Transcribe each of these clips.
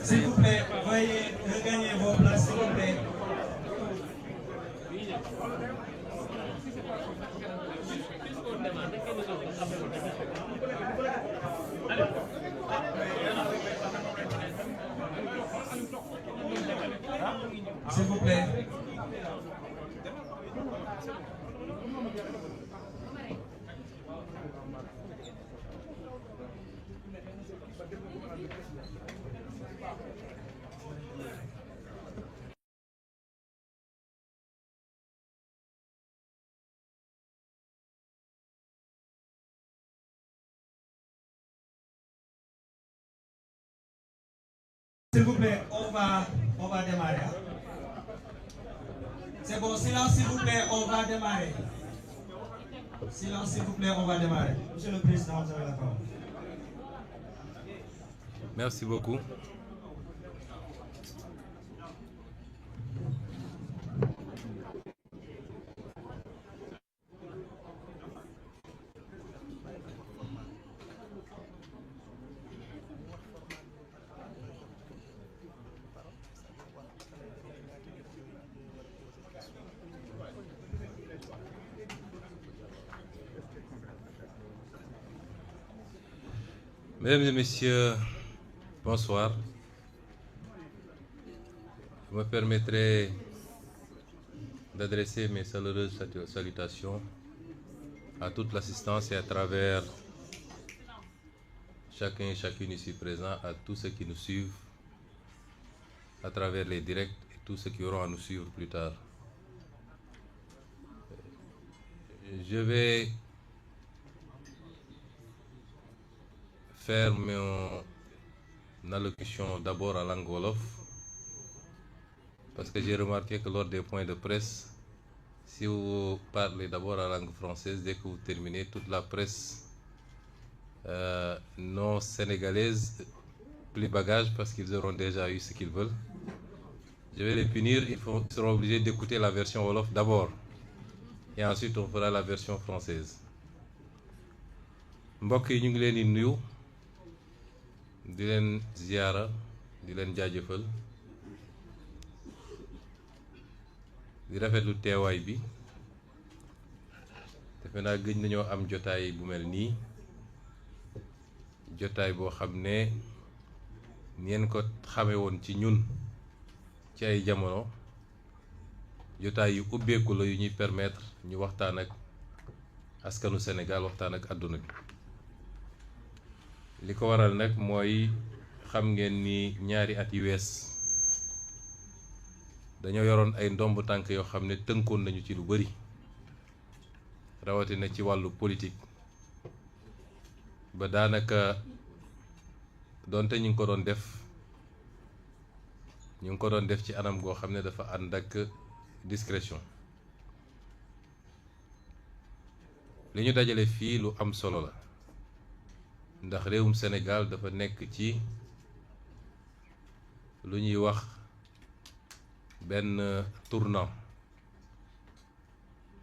S'il vous plaît, veuillez regagner vos places, s'il vous plaît. S'il vous plaît. S'il vous plaît, on va démarrer. C'est bon, silence s'il vous plaît, on va démarrer. Silence s'il vous plaît, on va démarrer. Monsieur le Président, vous avez la parole. Merci beaucoup. Mesdames et messieurs, bonsoir. Je me permettrai d'adresser mes chaleureuses salutations à toute l'assistance et à travers chacun et chacune ici présent, à tous ceux qui nous suivent à travers les directs et tous ceux qui auront à nous suivre plus tard. Je vais faire mon allocution d'abord en langue wolof parce que j'ai remarqué que lors des points de presse, si vous parlez d'abord en langue française, dès que vous terminez, toute la presse non sénégalaise plie bagage parce qu'ils auront déjà eu ce qu'ils veulent. Je vais les punir, ils seront obligés d'écouter la version wolof d'abord et ensuite on fera la version française. Mbokk yi ñu ngi leen di nuyu di leen ziyaara di leen jaajëfal di rafetlu teewaay bi defe naa gëj nañoo am jotaay bu mel nii jotaay boo xam ne ngeen ko xame woon ci ñun ci ay jamono jotaay yu ubbeeku la yu ñuy permettre ñu waxtaan ak askanu Sénégal waxtaan ak àdduna bi li ko waral nag mooy xam ngeen ni ñaari at yu wees dañoo yoroon ay ndomb tànk yoo xam ne tënkoon nañu ci lu bari rawatina ci wàllu politique ba daanaka doonte ñu ngi ko doon def ci anam goo xam ne dafa ànd ak discrétion li ñu dajale fii lu am solo la ndax réewum Sénégal dafa nekk ci lu ñuy wax benn tournant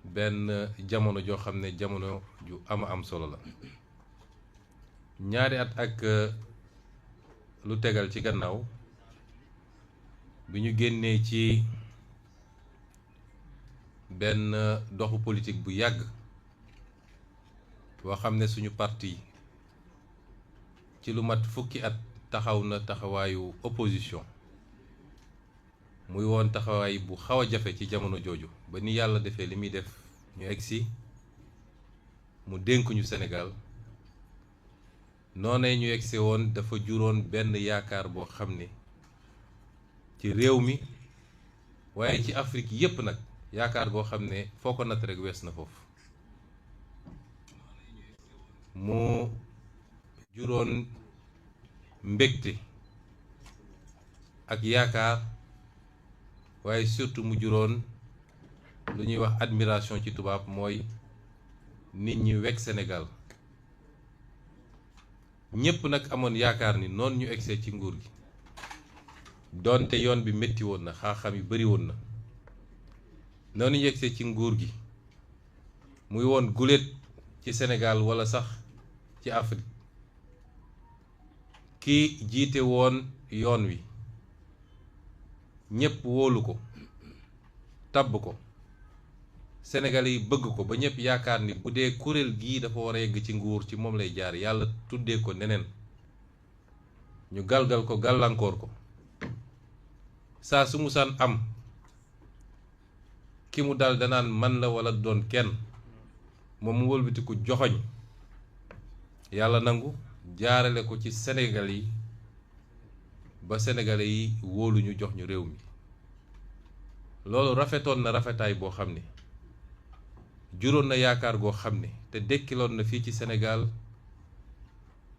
benn jamono joo xam ne jamono ju am solo la ñaari at ak lu tegal ci gannaaw bi ñu génnee ci benn doxu politique bu yàgg boo xam ne suñu parti ci lu mat fukki at taxaw na taxawaayu opposition muy woon taxawaay bu xaw a jafe ci jamono jooju ba ni yàlla defee li muy def ñu egsi mu dénk ñu Sénégal noonee ñu egsi woon dafa juróon benn yaakaar boo xam ne ci réew mi waaye ci Afrique yépp nag yaakaar boo xam ne foo ko natt rek wees na foofu mu juróon mbégte ak yaakaar waaye surtout mu juróon lu ñuy wax admiration ci tubaab mooy nit ñi wekk Sénégal ñépp nag amoon yaakaar ni noonu ñu egsee ci nguur gi doonte yoon bi métti woon na xaaxam yu bari woon na noonu ñu egsee ci nguur gi muy woon guléet ci Sénégal walla sax ci Afrique ki jiite woon yoon wi ñëpp wóolu ko tabb ko Sénégalais yi bëgg ko ba ñëpp yaakaar ni bu dee kuréel gii dafa war a yegg ci nguur ci moom lay jaar yàlla tuddee ko neneen ñu galgal ko gàllankoor ko saa su musaan am ki mu dal danaan man la wala doon kenn moom mu wëlbatiku joxoñ yàlla nangu jaarale ko ci Sénégal yi ba Sénégalais yi wóolu ñu jox ñu réew mi loolu rafetoon na rafetaay boo xam ne juróon na yaakaar goo xam ne te dekkiloon na fii ci Sénégal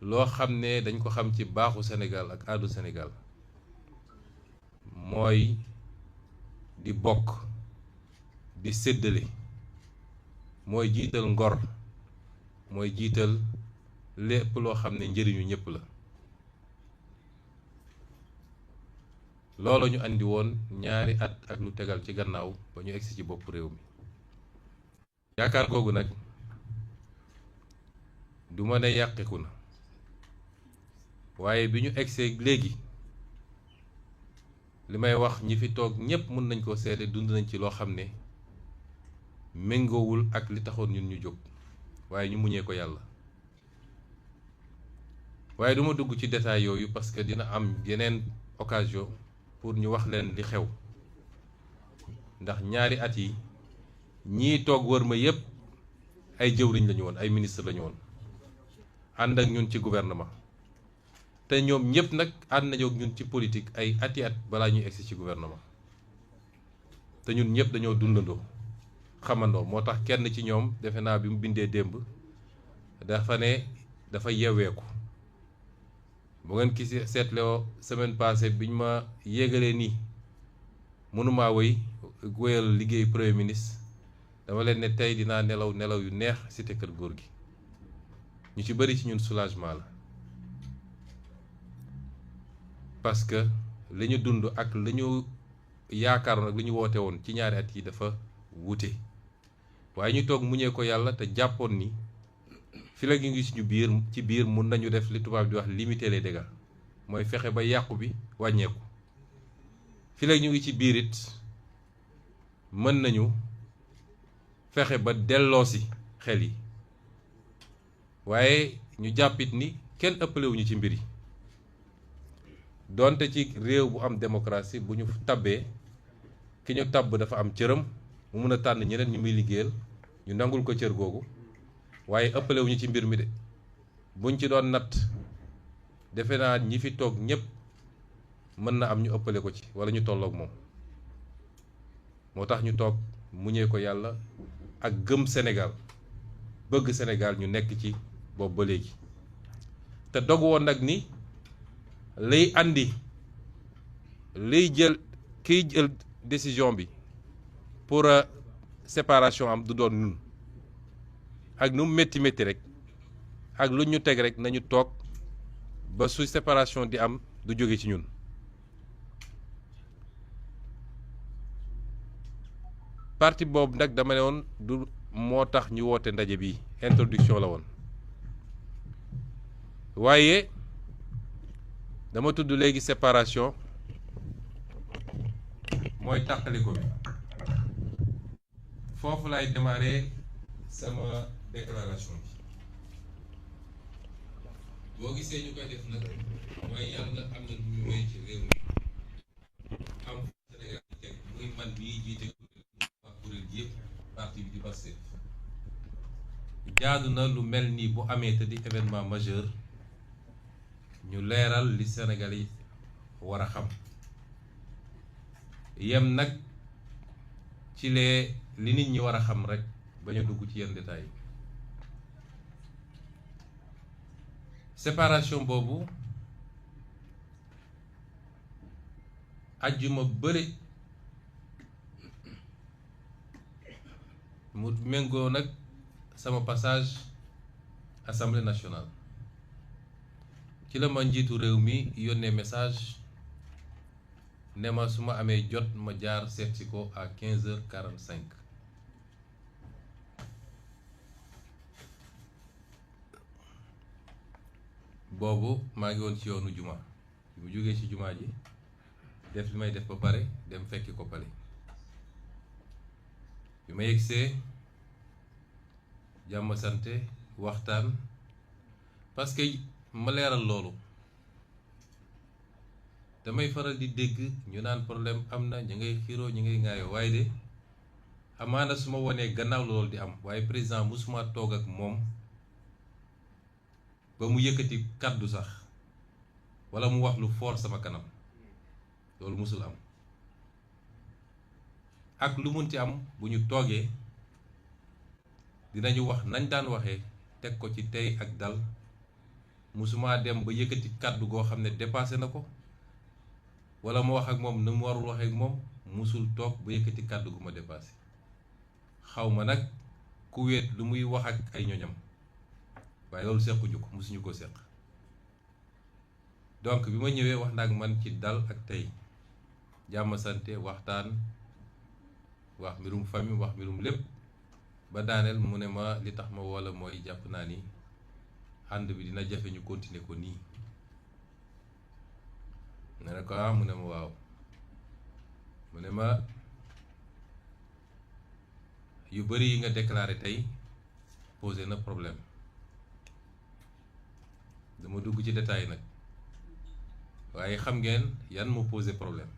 loo xam ne dañ ko xam ci baaxu Sénégal ak aadu Sénégal mooy di bokk di séddale mooy jiital ngor mooy jiital lépp loo xam ne njëriñu ñëpp la loolu ñu andi woon ñaari at ak lu tegal ci gannaaw ba ñu egsi ci bopp réew mi yaakaar googu nag du ma ne yàqiku na waaye bi ñu egsee léegi li may wax ñi fi toog ñépp mën nañ koo seede dund nañ ci loo xam ne méngoowul ak li taxoon ñun ñu jóg waaye ñu muñee ko yàlla waaye duma dugg ci détail yooyu parce que dina am yeneen occasion pour ñu wax leen li xew ndax ñaari at yi ñii toog wër ma yépp ay jëwriñ lañu woon ay ministre lañu woon ànd ak ñun ci gouvernement te ñoom ñëpp nag ànd nañoo ak ñun ci politique ay ati at balaa ñuy egsi ci gouvernement te ñun ñëpp dañoo dundandoo xamandoo moo tax kenn ci ñoom defe naa bi mu bindee démb dafa ne dafa yeweeku bu ngeen ki seetloo semaine passée biñ ma yégalee nii mënumaa wéyal liggéey premier ministre dama leen ne tey dinaa nelaw nelaw yu neex cité kër góor gi ñu ci bari ci ñun soulagement la parce que li ñu dund ak li ñu yaakaaroon ak li ñu woote woon ci ñaari at yi dafa wuute waaye ñu toog muñee ko yàlla te jàppoon ni fi la ñu ngi suñu biir ci biir mun nañu def li tubaab di wax limiter les dégâts mooy fexe ba yàqu bi wàññeeku fi la ñu ngi ci biir it mën nañu fexe ba delloosi xel yi waaye ñu jàppit ni kenn ëppalewuñu ci mbir yi donte ci réew bu am démocratie bu ñu tabbee ki ñu tabb dafa am cëram mu mun a tànn ñeneen ñu muy liggéeyal ñu nangul ko cër googu waaye ëppalewuñu ci mbir mi de buñ ci doon natt defe naa ñi fi toog ñépp mën na am ñu ëppale ko ci walla ñu tolloog moom moo tax ñu toog muñee ko yàlla ak gëm Sénégal bëgg Sénégal ñu nekk ci boobu ba léegi te dogu woon nag ni liy andi liy kiy jël décision bi pour séparation am du doon ñun ak nu métti métti rek ak lu ñu teg rek nañu toog ba su séparation di am du jóge ci ñun parti boobu nag dama ne woon du moo tax ñu woote ndaje bi introduction la woon waaye dama tudd léegi séparation mooy tàqaliko bi foofu lay démarrer sama déclaration bi boo gisee ñu koy def nag mooy yàlla am na lu ñu wéy ci réew mi am Sénégal yi teg muy man mii jiite ak kuréel gi yëpp parti bi di Pastef jaadu na lu mel nii bu amee te di événement majeur ñu leeral li Sénégal yi war a xam yem nag ci li nit ñi war a xam rek bañ a dugg ci yenn détails yi séparation boobu ajjuma bële mu méngoo nag sama passage assemblée nationale ci la ma njiitu réew mi yónnee message ne ma su ma amee jot ma jaar seetsi ko à 15h45 boobu maa ngi woon ci yoonu juma mu jógee ci jumaa ji def li may def ba pare dem fekki ko pale bi ma yegsee jàmm sante waxtaan parce que ma leeral loolu damay faral di dégg ñu naan problème am na ñu ngay xiiroo ñu ngay ŋaayoo waaye de amaana su ma wonee gannaaw loolu di am waaye président musuma toog ak moom ba mu yëkkati kàddu sax walla mu wax lu fort sama kanam loolu musul am ak lu munti am bu ñu toogee dinañu wax nañ daan waxee teg ko ci tey ak dal musuma dem ba yëkkati kàddu goo xam ne dépassé na ko walla ma wax ak moom na mu warul waxee ak moom musul toog ba yëkkati kàddu gu ma dépassé xaw ma nag ku wéet lu muy wax ak ay ñoñam waaye loolu sequñu ko musuñu ko seq donc bi ma ñëwee wax na ak man ci dal ak tey jàmm sante waxtaan wax mbirum famille wax mbirum lépp ba daaneel mu ne ma li tax ma woola mooy jàpp naa ni ànd bi dina jafe ñu continuer ko nii ne na ko mu ne ma waaw mu ne ma yu bari yi nga déclaré tey posé na problème dama dugg ci détail nag waaye xam ngeen yan moo posé problème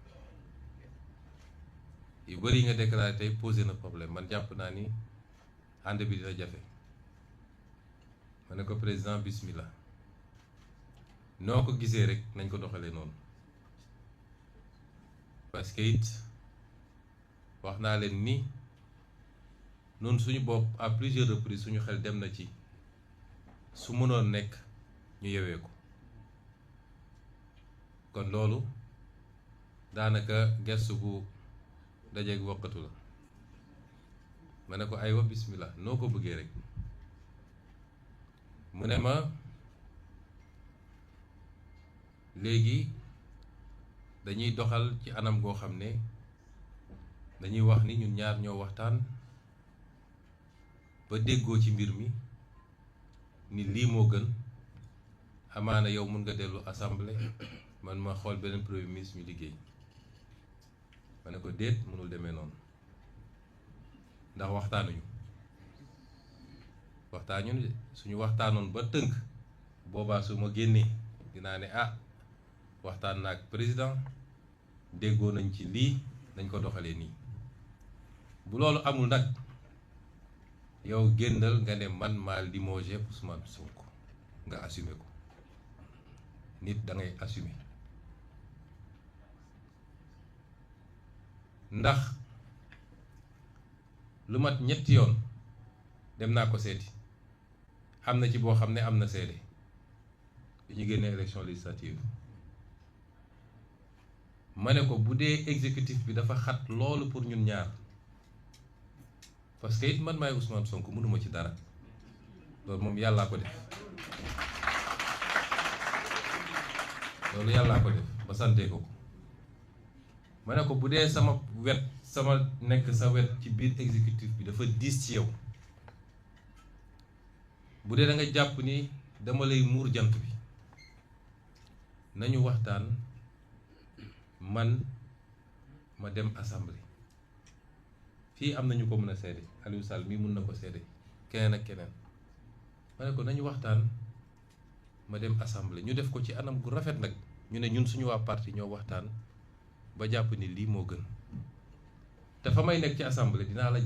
yu bari yi nga déclaré tey posé na problème man jàpp naa ni ànd bi dina jafe ma ne ko président bismillah noo ko gisee rek nañ ko doxalee noonu parce que it wax naa leen ni noonu suñu bopp à plusieurs reprises suñu xel dem na ci su mënoon nekk ñu yewee ko kon loolu daanaka gestu bu dajeeg wokkatu la ma ne ko aywa bismillah noo ko bëggee rek mu ne ma léegi dañuy doxal ci anam goo xam ne dañuy wax ni ñun ñaar ñoo waxtaan ba déggoo ci mbir mi ni lii moo gën amaana yow mun nga dellu assemblée man ma xool beneen premier ministre ñu liggéey ma ne ko déet mënul demee noonu ndax waxtaanuñu de suñu waxtaanoon ba tënk boobaa su ma génnee dinaa ne waxtaan na ak président déggoo nañ ci lii nañ ko doxalee nii bu loolu amul nag yow génnal nga ne man maa limogé Ousmane Sonko nga assumé ko nit da ngay assumé ndax lu mat ñetti yoon dem naa ko seeti am na ci boo xam ne am na seede dañu génne élection législative ma ne ko bu dee exécutif bi dafa xat loolu pour ñun ñaar parce que it man maay Ousmane Sonko mënuma ci dara loolu moom yàllaa ko def loolu yàllaa ko def ba sante ko ma ne ko bu dee sama wet sama nekk sa wet ci biir exécutif bi dafa diis ci yow bu dee da nga jàpp ni dama lay muur jant bi nañu waxtaan man ma dem assemblée fii am nañu ko mën a seede Aliou Sall mii mun na ko seede keneen ak keneen ma ne ko nañu waxtaan ma dem assemblée ñu def ko ci anam gu rafet nag ñu ne ñun suñu waa parti ñoo waxtaan ba jàpp ni lii moo gën te fa may nekk ci assemblée dinaa la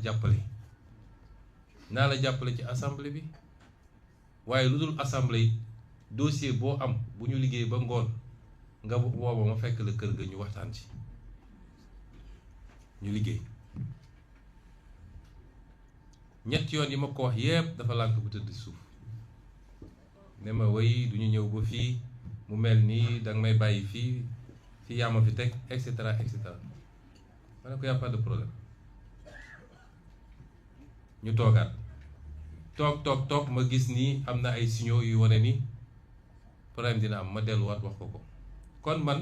jàppale ci assemblée bi waaye lu dul assemblée dossier boo am bu ñu liggéey ba ngoon nga wooba ma fekk la kër ga ñu waxtaan ci ñu liggéey ñetti yoon yi ma ko wax yépp dafa lànk bu tëdd suuf ne ma way du ñu ñëw ba fii mu mel nii danga may bàyyi fii yaa ma fi teg et cetera et cetera ma ne ko y a pas de problème ñu toogaat toog ma gis nii am na ay signaux yu wane ni problème dina am ma delluwaat wax ko kon man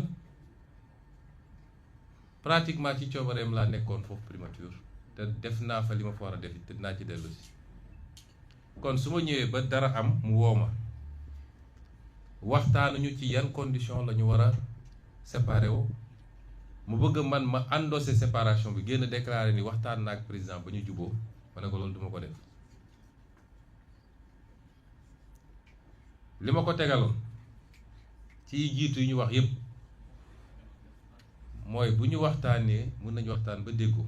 pratiquement ci coobareem laa nekkoon foofu primature te def naa fa li ma fa war a def te dinaa ci dellu si kon su ma ñëwee ba dara am mu woo ma waxtaanuñu ci yan condition la ñu war a séparé wu mu bëgg man ma endossé séparation bi génn déclaré ni waxtaan na ak président ba ñu juboo ma ne ko loolu duma ko def. li ma ko tegaloon ci jiitu yi ñu wax yépp mooy bu ñu waxtaanee mën nañu waxtaan ba déggoo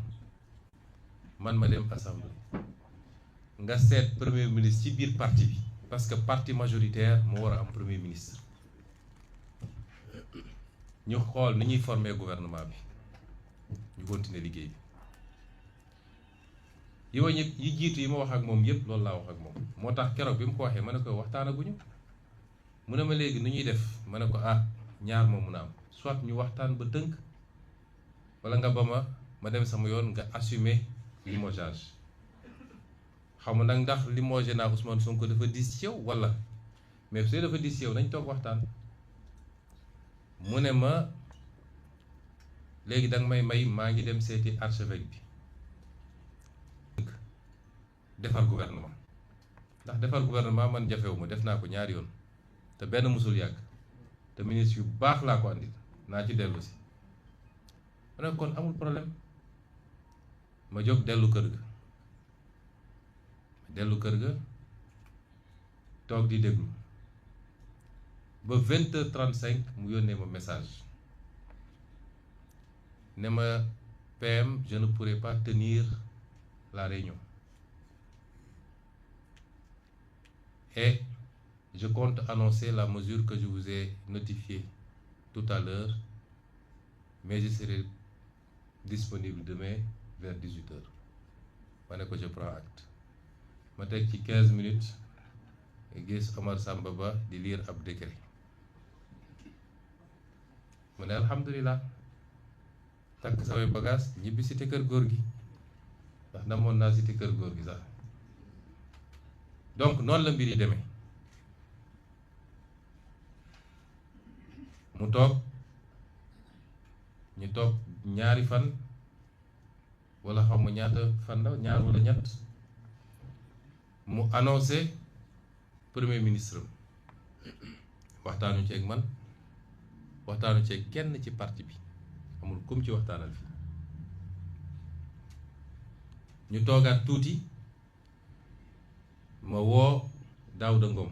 man ma dem assemblée nga seet premier ministre ci biir parti bi parce que parti majoritaire moo war a am premier ministre ñu xool ni ñuy former gouvernement bi ñu continuer liggéey bi yi jiitu yi ma wax ak moom yépp loolu laa wax ak moom moo tax keroog bi mu ko waxee ma ne ko waxtaanaguñu mu ne ma léegi nu ñuy def ma ne ko ñaar moo mun a am soit ñu waxtaan ba tënk wala nga ba ma dem sama yoon nga assumer limogeage xam nga nag ndax limogé naa Ousmane Sonko dafa diis ci yow wala mais su dafa diis ci yow nañ toog waxtaan. mu ne ma léegi danga may maa ngi dem seeti archevêque bi defar gouvernement ndax defar gouvernement man jafewu ma def naa ko ñaari yoon te benn musul yàgg te ministre yu baax laa ko andi naa ci dellu si ma ne kon amul problème ma jóg dellu kër ga toog di déglu ba 20h35 mu yónnee ma message ne ma PM je ne pourrai pas tenir la réunion et je compte annoncer la mesure que je vous ai notifiée tout à l'heure mais je serai disponible demain vers 18h ma ne ko je prends acte ma teg ci 15 minutes gis Omar Samba Ba di lire ab décret mu ne alhamdulilah takk samay bagage ñibbi cité kër góor gi ndax namoon naa cité kër góor gi sax donc noonu la mbir yi demee mu toog ñu toog ñaari fan wala xaw ma ñaata fan la ñaar wala ñett mu annoncé premier ministre waxtaanu ci ak man waxtaanu ci kenn ci parti bi amul kum ci waxtaanal fi ñu toogaat tuuti ma woo Daouda Ngom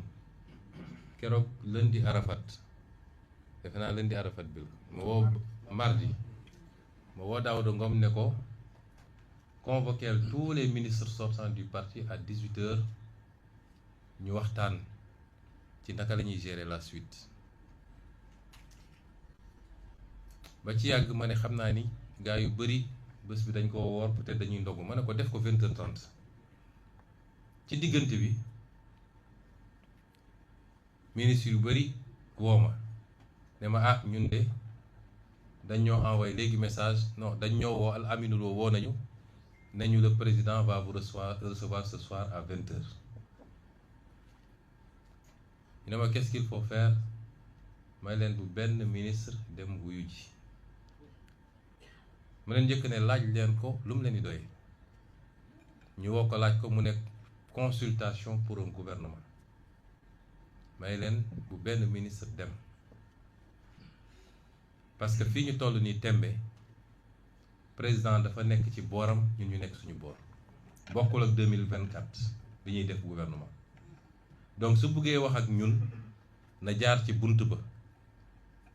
keroog lundi Arafat defe naa lundi Arafat bi la ma woo mardi ma woo Daouda Ngom ne ko convoquer tous les ministres sortants du parti à 18h ñu waxtaan ci naka la ñuy gérer la suite ba ci yàgg ma ne xam naa ni gars yu bari bés bi dañ ko woor peut-être dañuy ndogu ma ne ko def ko 20h30 ci diggante bi ministre yu bari woo ma ne ma ñun de dañ ñoo envoyé léegi message non dañ ñoo woo Al Aminou Lo woo nañu le président va vous recevoir ce soir à 20h. ñu ne ma qu'est-ce qu'il faut faire may leen bu benn ministre dem wuyu ji ma leen njëkk ne laaj leen ko lu mu leen di doy ñu woo ko laaj ko mu nekk consultation pour un gouvernement may leen bu benn ministre dem parce que fii ñu toll nii tembe président dafa nekk ci booram ñun ñu nekk suñu boor bokkul ak 2024 bi ñuy def gouvernement donc su buggee wax ak ñun na jaar ci bunt ba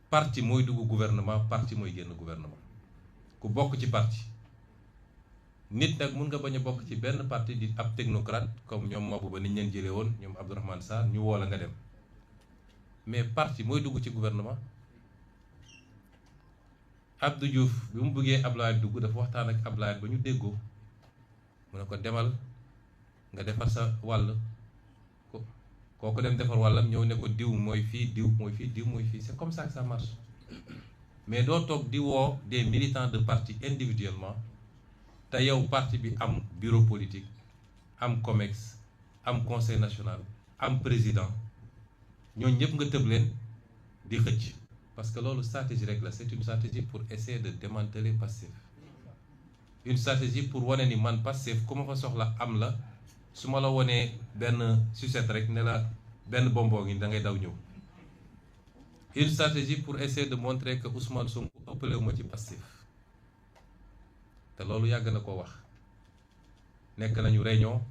parti mooy dugg gouvernement parti mooy génn gouvernement ku bokk ci parti nit nag mun nga bañ a bokk ci benn parti di ab technocrate comme ñoom Mabou Ba niñ leen jëlee woon ñoom Abdourahmane Sarr ñu woo la nga dem mais parti mooy dugg ci gouvernement Abdou Diouf bi mu bëggee Ablaye dugg dafa waxtaan ak Ablaye ba ñu déggoo mu ne ko demal nga defar sa wàll kooku dem defar wàllam ñëw ne ko diw mooy fii diw mooy fii diw mooy fii c'est comme ça que ça marche mais doo toog di woo des militants de parti individuellement te yow parti bi am bureau politique am COMEX am conseil national am président ñooñu ñëpp nga tëb leen di xëcc parce que loolu stratégie rek la c'est une stratégie pour essayer de démanteler Pastef une stratégie pour wane ni man Pastef ku ma fa soxla am la su ma la wonee benn sucette rek ne la benn bonbon ngi da ngay daw ñëw une stratégie pour essayer de montrer que Ousmane Sonko ëppale wu ma ci Pastef te loolu yàgg na ko wax. nekk nañu réunion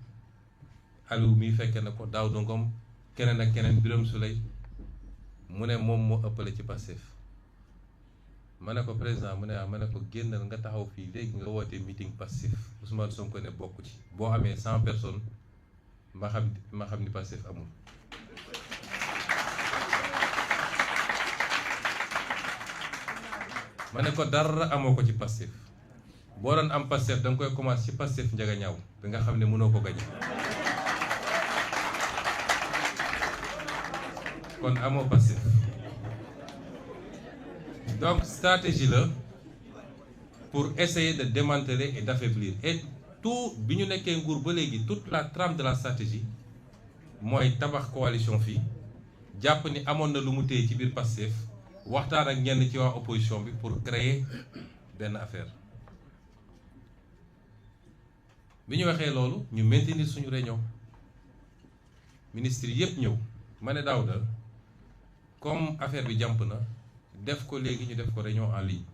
Aliou mi fekke na ko Daouda Ngom keneen ak keneen Birame Souleye mu ne moom moo ëppale ci Pastef ma ne ko président mu ne ma ne ko génnal nga taxaw fii léegi nga woote meeting Pastef Ousmane Sonko ne bokk ci boo amee 100 personnes ma xam ni Pastef amul. ma ne ko dara amoo ko ci Pastef boo doon am Pastef da nga koy commencé ci Pastef njaga ñaaw bi nga xam ne mënoo ko gañe kon amoo Pastef. Donc stratégie là pour essayer de démanteler et d'affaiblir et tout bi ñu nekkee nguur ba léegi toute la trame de la stratégie mooy tabax coalition fii jàpp ni amoon na lu mu téye ci biir Pastef waxtaan ak ñenn ci waa opposition bi pour créer benn affaire. bi ñu waxee loolu ñu maintenir suñu réunion ministre yépp ñëw ma ne Daouda comme affaire bi jàmp na def ko léegi ñu def ko réunion en ligne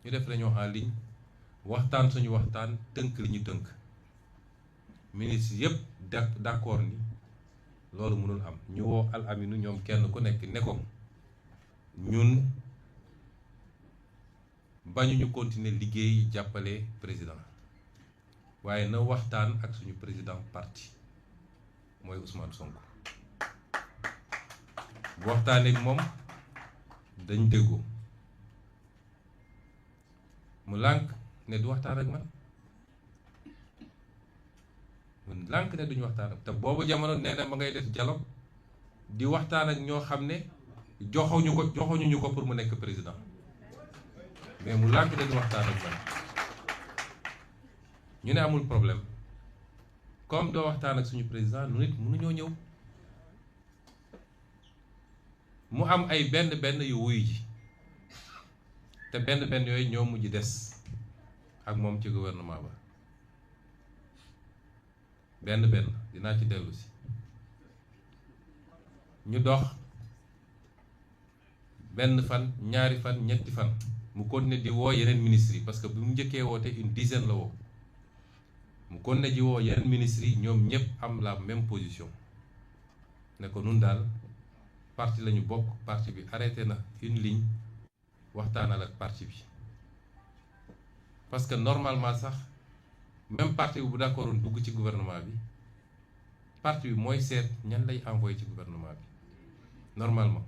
ñu def réunion en ligne waxtaan suñu waxtaan tënk li ñu tënk ministre yépp d'accord ni loolu mënul am ñu woo Al Aminu ñoom kenn ku nekk ne ko ñun bañu ñu continuer liggéey jàppale président waaye na waxtaan ak suñu président parti mooy Ousmane Sonko bu waxtaanee ak moom dañ déggoo mu lànk ne du waxtaan ak man mu lànk ne duñu waxtaan ak te boobu jamono nee na ma ngay def dialogue di waxtaan ak ñoo xam ne joxuñu ñu ko pour mu nekk président mais mu lànk ne du waxtaan ak man ñu ne amul problème comme doo waxtaan ak suñu président nu nit mënuñoo ñëw mu am ay benn yu wuyu ji te benn yooyu ñoo mujj des ak moom ci gouvernement ba benn dinaa ci dellu si ñu dox benn fan ñaari fan ñetti fan mu continuer di woo yeneen ministres yi parce que bi mu njëkkee woote une dizaine la woo mu continuer di woo yeneen ministres yi ñoom ñëpp am la même position ne ko nun daal parti lañu bokk parti bi arrêté na une ligne waxtaanal ak parti bi parce que normalement sax même parti bi bu d'accord dugg ci gouvernement bi parti bi mooy seet ñan lay envoyé ci gouvernement bi normalement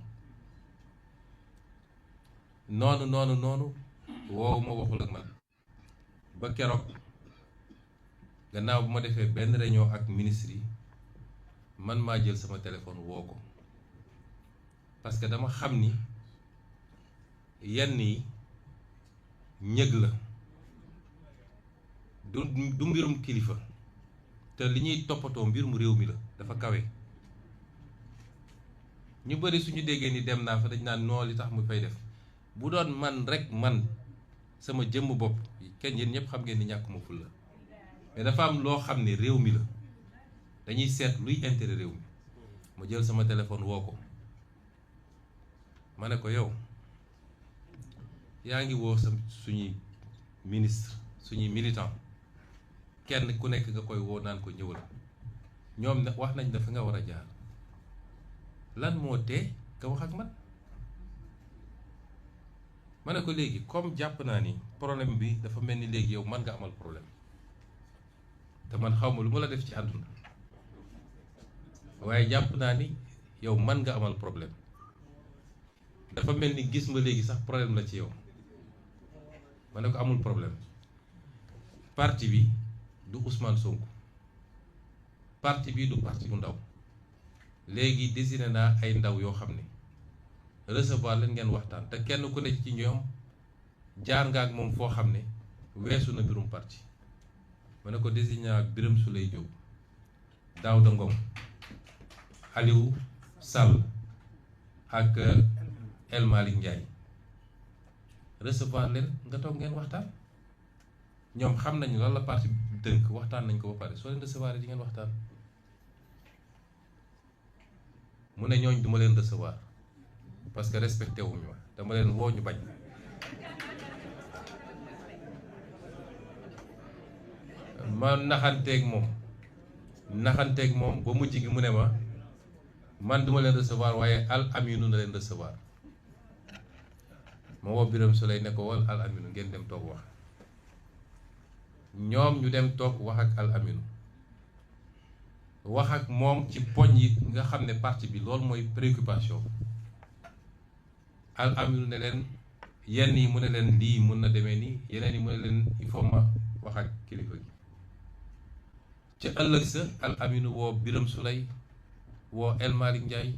noonu woowu ma waxul ak man ba keroog gannaaw bu ma defee benn réunion ak ministre yi man maa jël sama téléphone woo ko parce que dama xam ni yenn yi ñëg la du mbirum kilifa te li ñuy toppatoo mbir mu réew mi la dafa kawe ñu bari suñu déggee ni dem naa fa dañ naan noo li tax mu fay def bu doon man rek man sama jëmm bopp kenn yéen ñëpp xam ngeen ni ñàkk ma ful la mais dafa am loo xam ne réew mi la dañuy seet luy intérêt réew mi ma jël sama téléphone woo ko ma ne ko yow yaa ngi woo suñuy ministre suñuy militant kenn ku nekk nga koy woo naan ko ñëwal ñoom ne wax nañ la fi nga war a jaar lan moo tee nga wax ak man ma ne ko léegi comme jàpp naa ni problème bi dafa mel ni léegi yow man nga amal problème te man xaw ma lu ma la def ci àdduna waaye jàpp naa ni yow man nga amal problème dafa mel ni gis ma léegi sax problème la ci yow ma ne ko amul problème parti bi du Ousmane Sonko parti bi du parti bu ndaw léegi désigné naa ay ndaw yoo xam ne recevoir leen ngeen waxtaan te kenn ku nekk ci ñoom jaar nga ak moom foo xam ne weesu na mbirum parti ma ne ko désigné ak Birame Souleye Diop Daouda Ngom Aliou Sall ak El Malick Ndiaye recevoir leen nga toog ngeen waxtaan ñoom xam nañu lan la parti dënk waxtaan nañ ko ba pare soo leen recevoir di ngeen waxtaan mu ne ñooñ duma leen recevoir parce que respecté wuñu ma dama leen woo ñu bañ. ma naxanteeg moom ba mujj gi mu ne ma man duma leen recevoir waaye Al Aminu na leen recevoir ma woo Birame Souleye ne ko wol Al Aminu ngeen dem toog wax. ñoom ñu dem toog wax ak Al Aminu wax ak moom ci poñ yi nga xam ne parti bi loolu mooy préoccupation. Al Aminu ne leen yenn yi mu ne leen lii mun na demee nii yeneen yi mu ne leen il faut ma wax ak kilifa gi. ca ëllëg sa Al Aminu woo Birame Souleye woo El Malick Ndiaye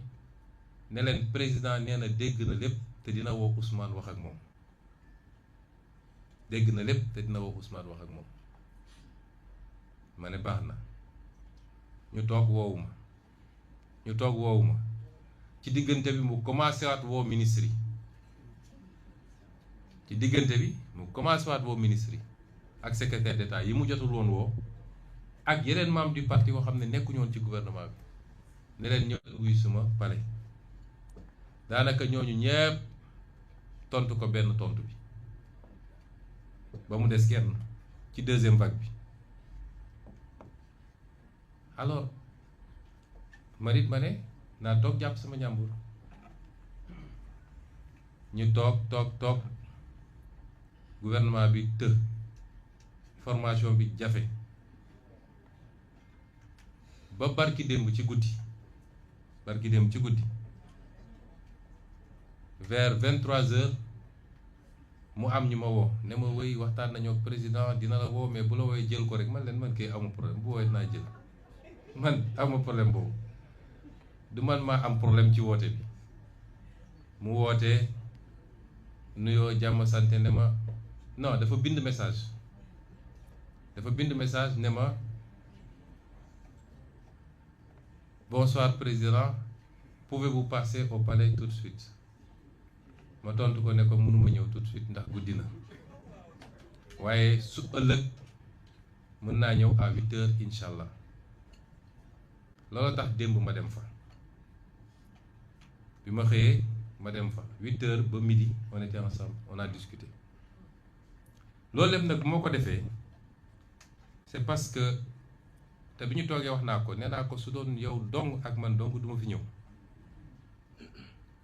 ne leen président nee na dégg na lépp te dina woo Ousmane wax ak moom. dégg na lépp te dina woo Ousmane wax ak moom. ma ne baax na ñu toog woowuma ci diggante bi mu commencé waat woo ministre yi ak secrétaire d'État yi mu jotul woon woo ak yeneen membres du parti yoo xam ne nekkuñu woon ci gouvernement bi ne leen ñëw wuyu suma palais daanaka ñooñu ñépp tontu ko benn tontu bi ba mu des kenn ci deuxième vague bi. alors ma ne naa toog jàpp sama njàmbur ñu toog gouvernement bi formation bi jafe ba barki démb ci guddi vers 23h mu am ñu ma woo ne ma wéy waxtaan nañu ak président dina la woo mais bu la wooyee jël ko rek man kay amul problème bu woowee dinaa jël. man amuma problème boobu du man maa am problème ci woote bi mu wootee nuyoo jàmm sante ne ma non dafa bind message ne ma bonsoir président pouvez-vous passer au palais tout de suite ma tontu ko ne ko mënuma ñëw tout de suite ndax guddi na waaye su ëllëg mën naa ñëw à 8h incha allah. loolu tax démb ma dem fa bi ma xëyee ma dem fa 8h ba midi on était ensemble on a discuté loolu lépp nag bu ma ko defee c'est parce que te bi ñu toogee wax naa ko nee naa ko su doon yow dong ak man dong du ma fi ñëw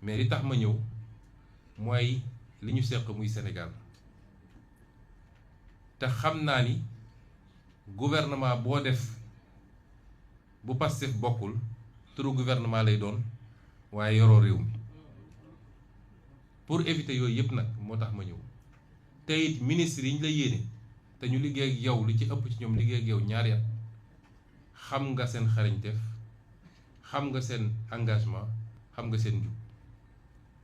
mais li tax ma ñëw mooy li ñu seq muy Sénégal te xam naa ni gouvernement boo def. bu Pastef bokkul turu gouvernement lay doon waaye yoroo réew mi pour éviter yooyu yëpp nag moo tax ma ñëw te it ministre yi ñu la yéene te ñu liggéey ak yow li ci ëpp ci ñoom liggéey ak yow ñaari at xam nga seen xarañteef xam nga seen engagement xam nga seen njub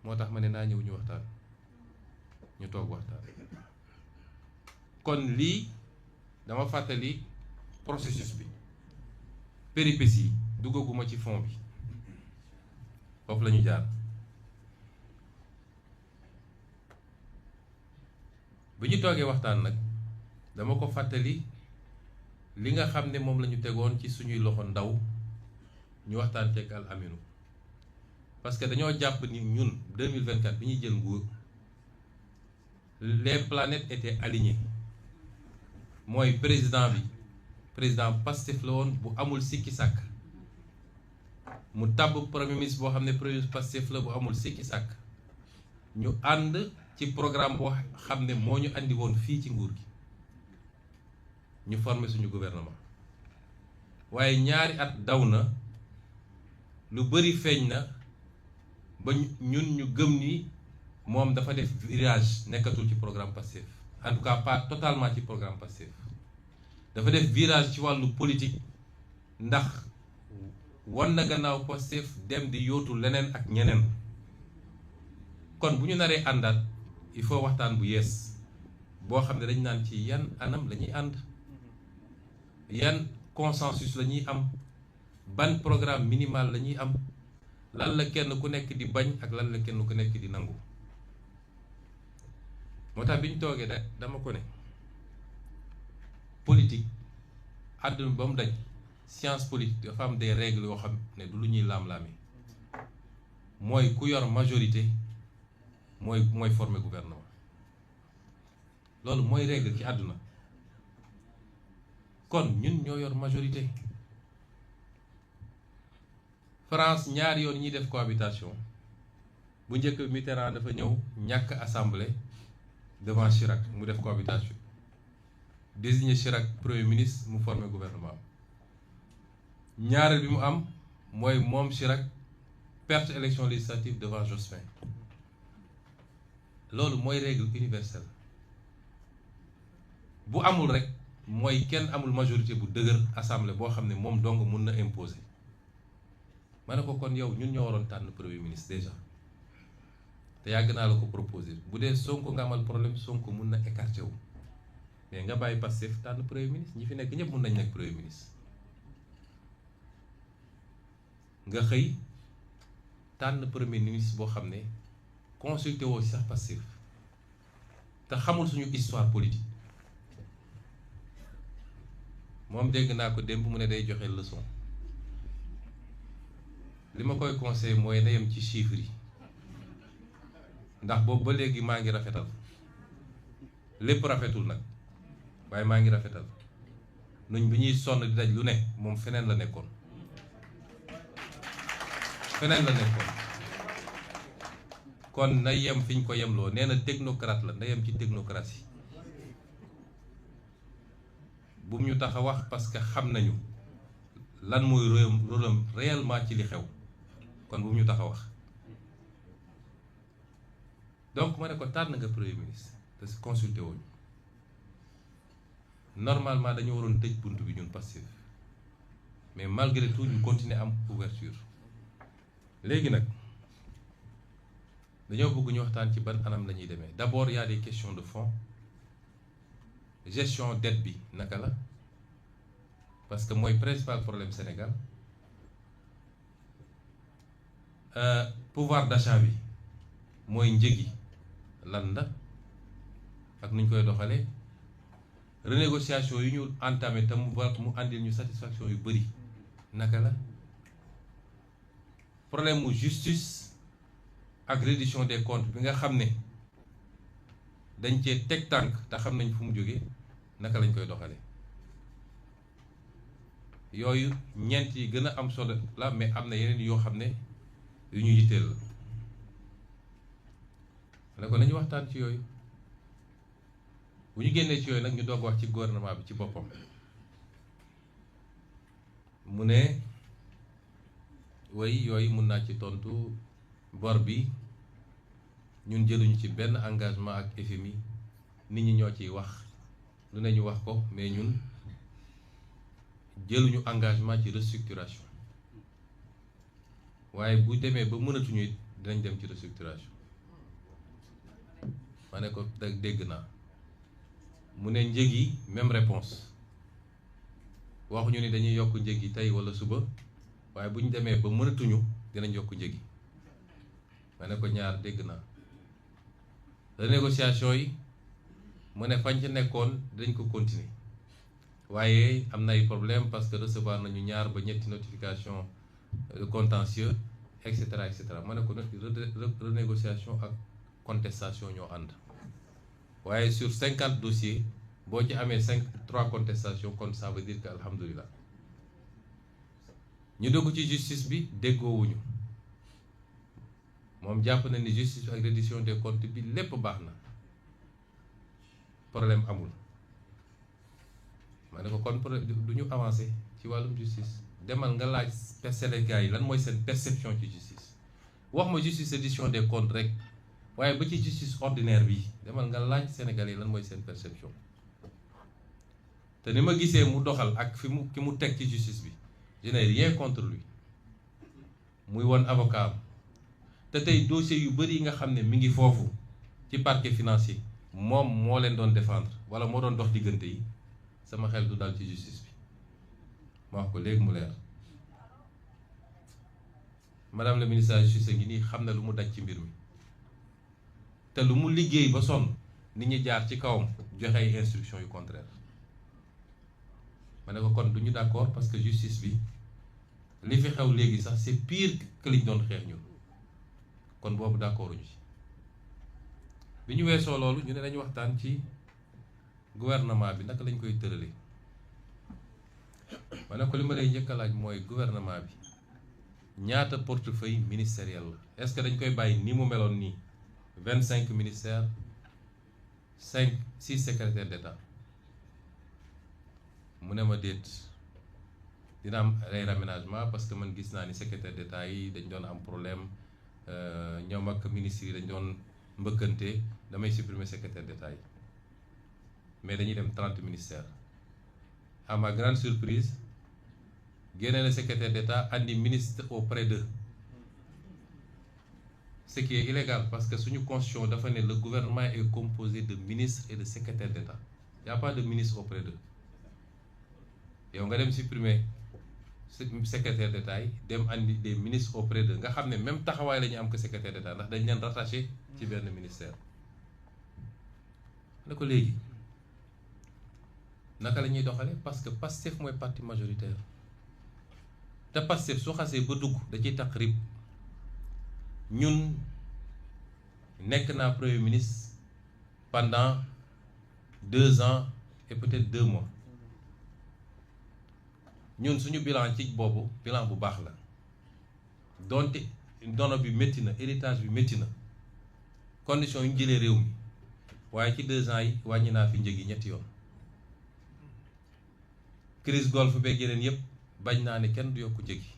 moo tax ma ne naa ñëw ñu waxtaan ñu toog waxtaan. kon lii dama fàttali processus bi. péripéties yi duggaguma ci fond bi foofu la ñu jaar bi ñu toogee waxtaan nag dama ko fàttali li nga xam ne moom la ñu tegoon ci suñuy loxo ndaw ñu waxtaan ceeg Al Aminu parce que dañoo jàpp ni ñun 2024 bi ñuy jël nguur les planètes étaient alignées mooy président Pastef la woon bu amul sikki sàkk mu tàbb premier ministre boo xam ne premier ministre Pastef la bu amul sikki sàkk ñu ànd ci programme boo xam ne moo ñu andi woon fii ci nguur gi ñu former suñu gouvernement waaye ñaari at daw na lu bari feeñ na ba ñun ñu gëm ni moom dafa def virage nekkatul ci programme Pastef en tout cas pas totalement ci programme Pastef dafa def virage ci wàllu politique ndax wan na gannaaw Pastef dem di yóotu leneen ak ñeneen kon bu ñu naree àndaat il faut waxtaan bu yees boo xam ne dañ naan ci yan anam la ñuy ànd yan consensus la ñuy am ban programme minimal la ñuy am lan la kenn ku nekk di bañ ak lan la kenn ku nekk di nangu moo tax bi ñu toogee dama ko ne politique àdduna ba mu daj science politique dafa am des règles yoo xam ne du lu ñuy laam-laame mooy ku yor majorité mooy former gouvernement loolu mooy règle ci àdduna kon ñun ñoo yor majorité. France ñaari yoon ñuy def cohabitation bu njëkk Mitterrand dafa ñëw ñàkk assemblée devant Chirac mu def cohabitation désigner Chirac premier ministre mu former gouvernement ñaareel bi mu am mooy moom Chirac perte élection législative devant Jospin loolu mooy règle universelle bu amul rek mooy kenn amul majorité bu dëgër assemblée boo xam ne moom dong mun na imposer. ma ne ko kon yow ñun ñoo waroon tànn premier ministre déjà te yàgg naa la ko proposer bu dee Sonko nga amal problème Sonko mun na écarter wu mais nga bàyyi Pastef tànn premier ministre ñi fi nekk ñëpp mun nañ nekk premier ministre nga xëy tànn premier ministre boo xam ne consulté woo sax Pastef te xamul suñu histoire politique moom dégg naa ko démb mu ne day joxe leçon. li ma koy conseillé mooy na yem ci chiffres yi ndax boobu ba léegi maa ngi rafetal lépp rafetul nag waaye maa ngi rafetal nuñ bi ñuy sonn di daj lu ne moom feneen la nekkoon kon na yem fi ñu ko yemloo nee na technocrate la na yem ci technocratie bu mu ñu tax a wax parce que xam nañu lan mooy rôle am réellement ci li xew kon bu mu ñu tax a wax donc ma ne ko tànn nga premier ministre te si consulté wuñu normalement dañu waroon tëj bunt bi ñun Pastef mais malgré tout ñu continuer am ouverture léegi nag dañoo bëgg ñu waxtaan ci ban anam la ñuy demee d'abord y a des questions de fond gestion dette bi naka la parce que mooy principal problème Sénégal pouvoir d'achat bi mooy njëg yi lan la ak nuñ koy doxalee renégociation yu ñu entamé te mu àndil ñu satisfaction yu bëri naka la problème mu justice ak reddition des comptes bi nga xam ne dañ cee teg tànk te xam nañ fu mu jógee naka lañ koy doxalee yooyu ñeent yi gën a am solo la mais am na yeneen yoo xam ne yu ñu yitteel la ne ko nañu waxtaan ci yooyu bu ñu génnee ci yooyu nag ñu doog wax ci gouvernement bi ci boppam mu ne way yooyu mun naa ci tontu bor bi ñun jëluñu ci benn engagement ak FMI nit ñi ñoo ciy wax lu ne ñu wax ko mais ñun jëluñu engagement ci restructuration waaye bu demee ba mënatuñu it dinañ dem ci restructuration ma ne ko dégg naa mu ne njëg yi même réponse waxuñu ni dañuy yokk njëg yi tey wala suba waaye bu ñu demee ba mënatuñu dinañ yokk njëg yi ma ne ko ñaar dégg naa renégociation yi mu ne fañ ca nekkoon dañ ko continuer waaye am na ay problème parce que recevoir nañu ñaar ba ñetti notification de contentieux et cetera ma ne ko renégociation ak contestation ñoo ànd waaye sur 50 dossiers boo ci amee 3 contestations kon ça veut dire que alhamdulilah ñu dugg ci justice bi déggoowuñu moom jàpp na ni justice ak reddition des comptes bi lépp baax na problème amul ma ne ko kon du ñu avancé ci wàllum justice demal nga laaj Sénégal yi lan mooy seen perception ci justice wax ma justice reddition des comptes rek waaye ba ci justice ordinaire bi demal nga laaj Sénégal yi lan mooy seen perception te ni ma gisee mu doxal ak ki mu teg ci justice bi je n'ai rien contre lui muy woon avocat am te tey dossier yu bëri yi nga xam ne mi ngi foofu ci parquet financier moom moo leen doon défendre wala moo doon dox diggante yi sama xel du dal ci justice bi ma wax ko léegi mu leer madame la ministre de la justice ngi nii xam na lu mu daj ci mbir mi te lu mu liggéey ba sonn nit ñi jaar ci kawam joxe ay instructions yu contraire ma ne ko kon du ñu d'accord parce que justice bi li fi xew léegi sax c'est pire que liñ doon xeex ñun kon boobu d'accorduñu ci bi ñu weesoo loolu ñu ne dañu waxtaan ci gouvernement bi naka lañ koy tëralee ma ne ko li ma lay njëkk a laaj mooy gouvernement bi ñaata portefeuille ministériel la est-ce que dañ koy bàyyi ni mu meloon nii 25 ministères 6 secrétaires d'État mu ne ma déet dina am ay raménagement parce que man gis naa ni secrétaire d'État yi dañ doon am problème ñoom ak ministres yi dañ doon mbëkkante damay supprimer secrétaire d'État yi mais dañuy dem 30 ministères à ma grande surprise génne le secrétaire d'État andi ministre auprès d'eux ce qui est illégal parce que suñu constitution dafa ne le gouvernement est composé de ministres et de secrétaires d'État il n'y a pas de ministre auprès d'eux yow nga dem supprimer secrétaire d'État yi dem andi des ministres auprès d'eux nga xam ne même taxawaay la ñu am que secrétaire d'État ndax dañ leen rattaché ci benn ministère ne ko léegi naka la ñuy doxale parce que Pastef mooy parti majoritaire te Pastef su xasee ba dugg da ciy tax rib ñun nekk naa premier ministre pendant 2 ans et peut-être 2 mois ñun suñu bilan ci boobu bilan bu baax la donte ndono bi métti na héritage bi métti na condition yu ñu jëlee réew mi waaye ci 2 ans yi wàññi naa fi njëg yi 3 yoon crise golfe beeg yeneen yëpp bañ naa ne kenn du yokk njëg yi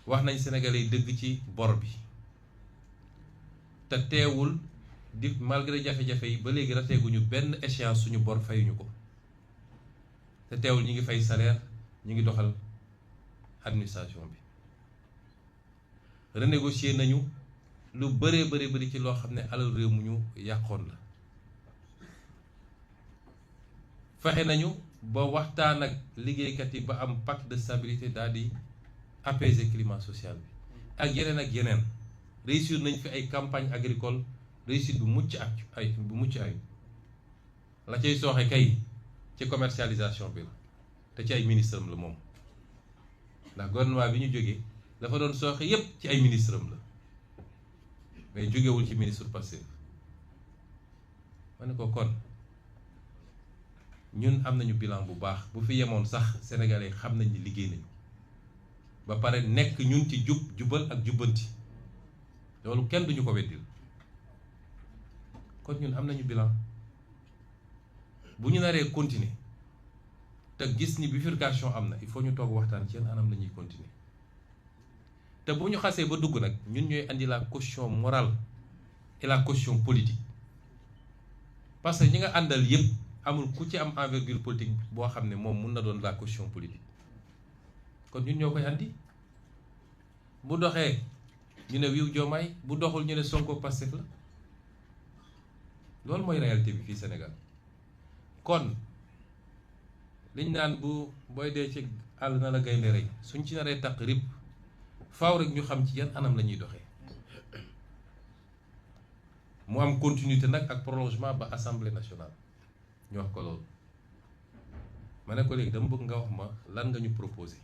wax nañ Sénégalais yi dëgg ci bor bi te teewul di malgré jafe-jafe yi ba léegi rateeguñu benn échéance suñu bor fayuñu ko te teewul ñu ngi fay salaire ñu ngi doxal administration bi renégocier nañu lu bëree bëri ci loo xam ne alal réew mu ñu yàqoon la fexe nañu ba waxtaan ak liggéeykat yi ba am pacte de stabilité daal di apaiser climat social bi ak yeneen réussir nañ fi ay campagne agricole réussite bu mucc ay la cay sooxe kay ci commercialisation bi la te ci ay ministre am la moom ndax gouvernement bi ñu jógee dafa doon sooxe yépp ci ay ministre am la mais jógewul ci ministre Pastef ma ne ko kon ñun am nañu bilan bu baax bu fi yemoon sax sénégalais xam nañ ni liggéey nañu ba pare nekk ñun ci jubal ak jubbanti loolu kenn duñu ko weddil kon ñun am nañu bilan bu ñu naree continuer te gis ni bifurcation am na il faut ñu toog waxtaan ci yenn anam la ñuy continuer te bu ñu xasee ba dugg nag ñun ñooy andi la caution morale et la caution politique parce que ñi nga àndal yépp amul ku ci am envergure politique boo xam ne moom mun na doon la caution politique kon ñun ñoo koy andi bu doxee ñu ne wiw Diomaye bu doxul ñu ne Sonko Pastef la loolu mooy réalité bi fii Sénégal kon liñ naan bu booy dee ci àll na la gaynde rey suñ ci naree taq rib faaw rek ñu xam ci yan anam la ñuy doxee mu am continuité nag ak prolongement ba assemblée nationale ñu wax ko loolu ma ne ko léegi dama bëgg nga wax ma lan nga ñu proposé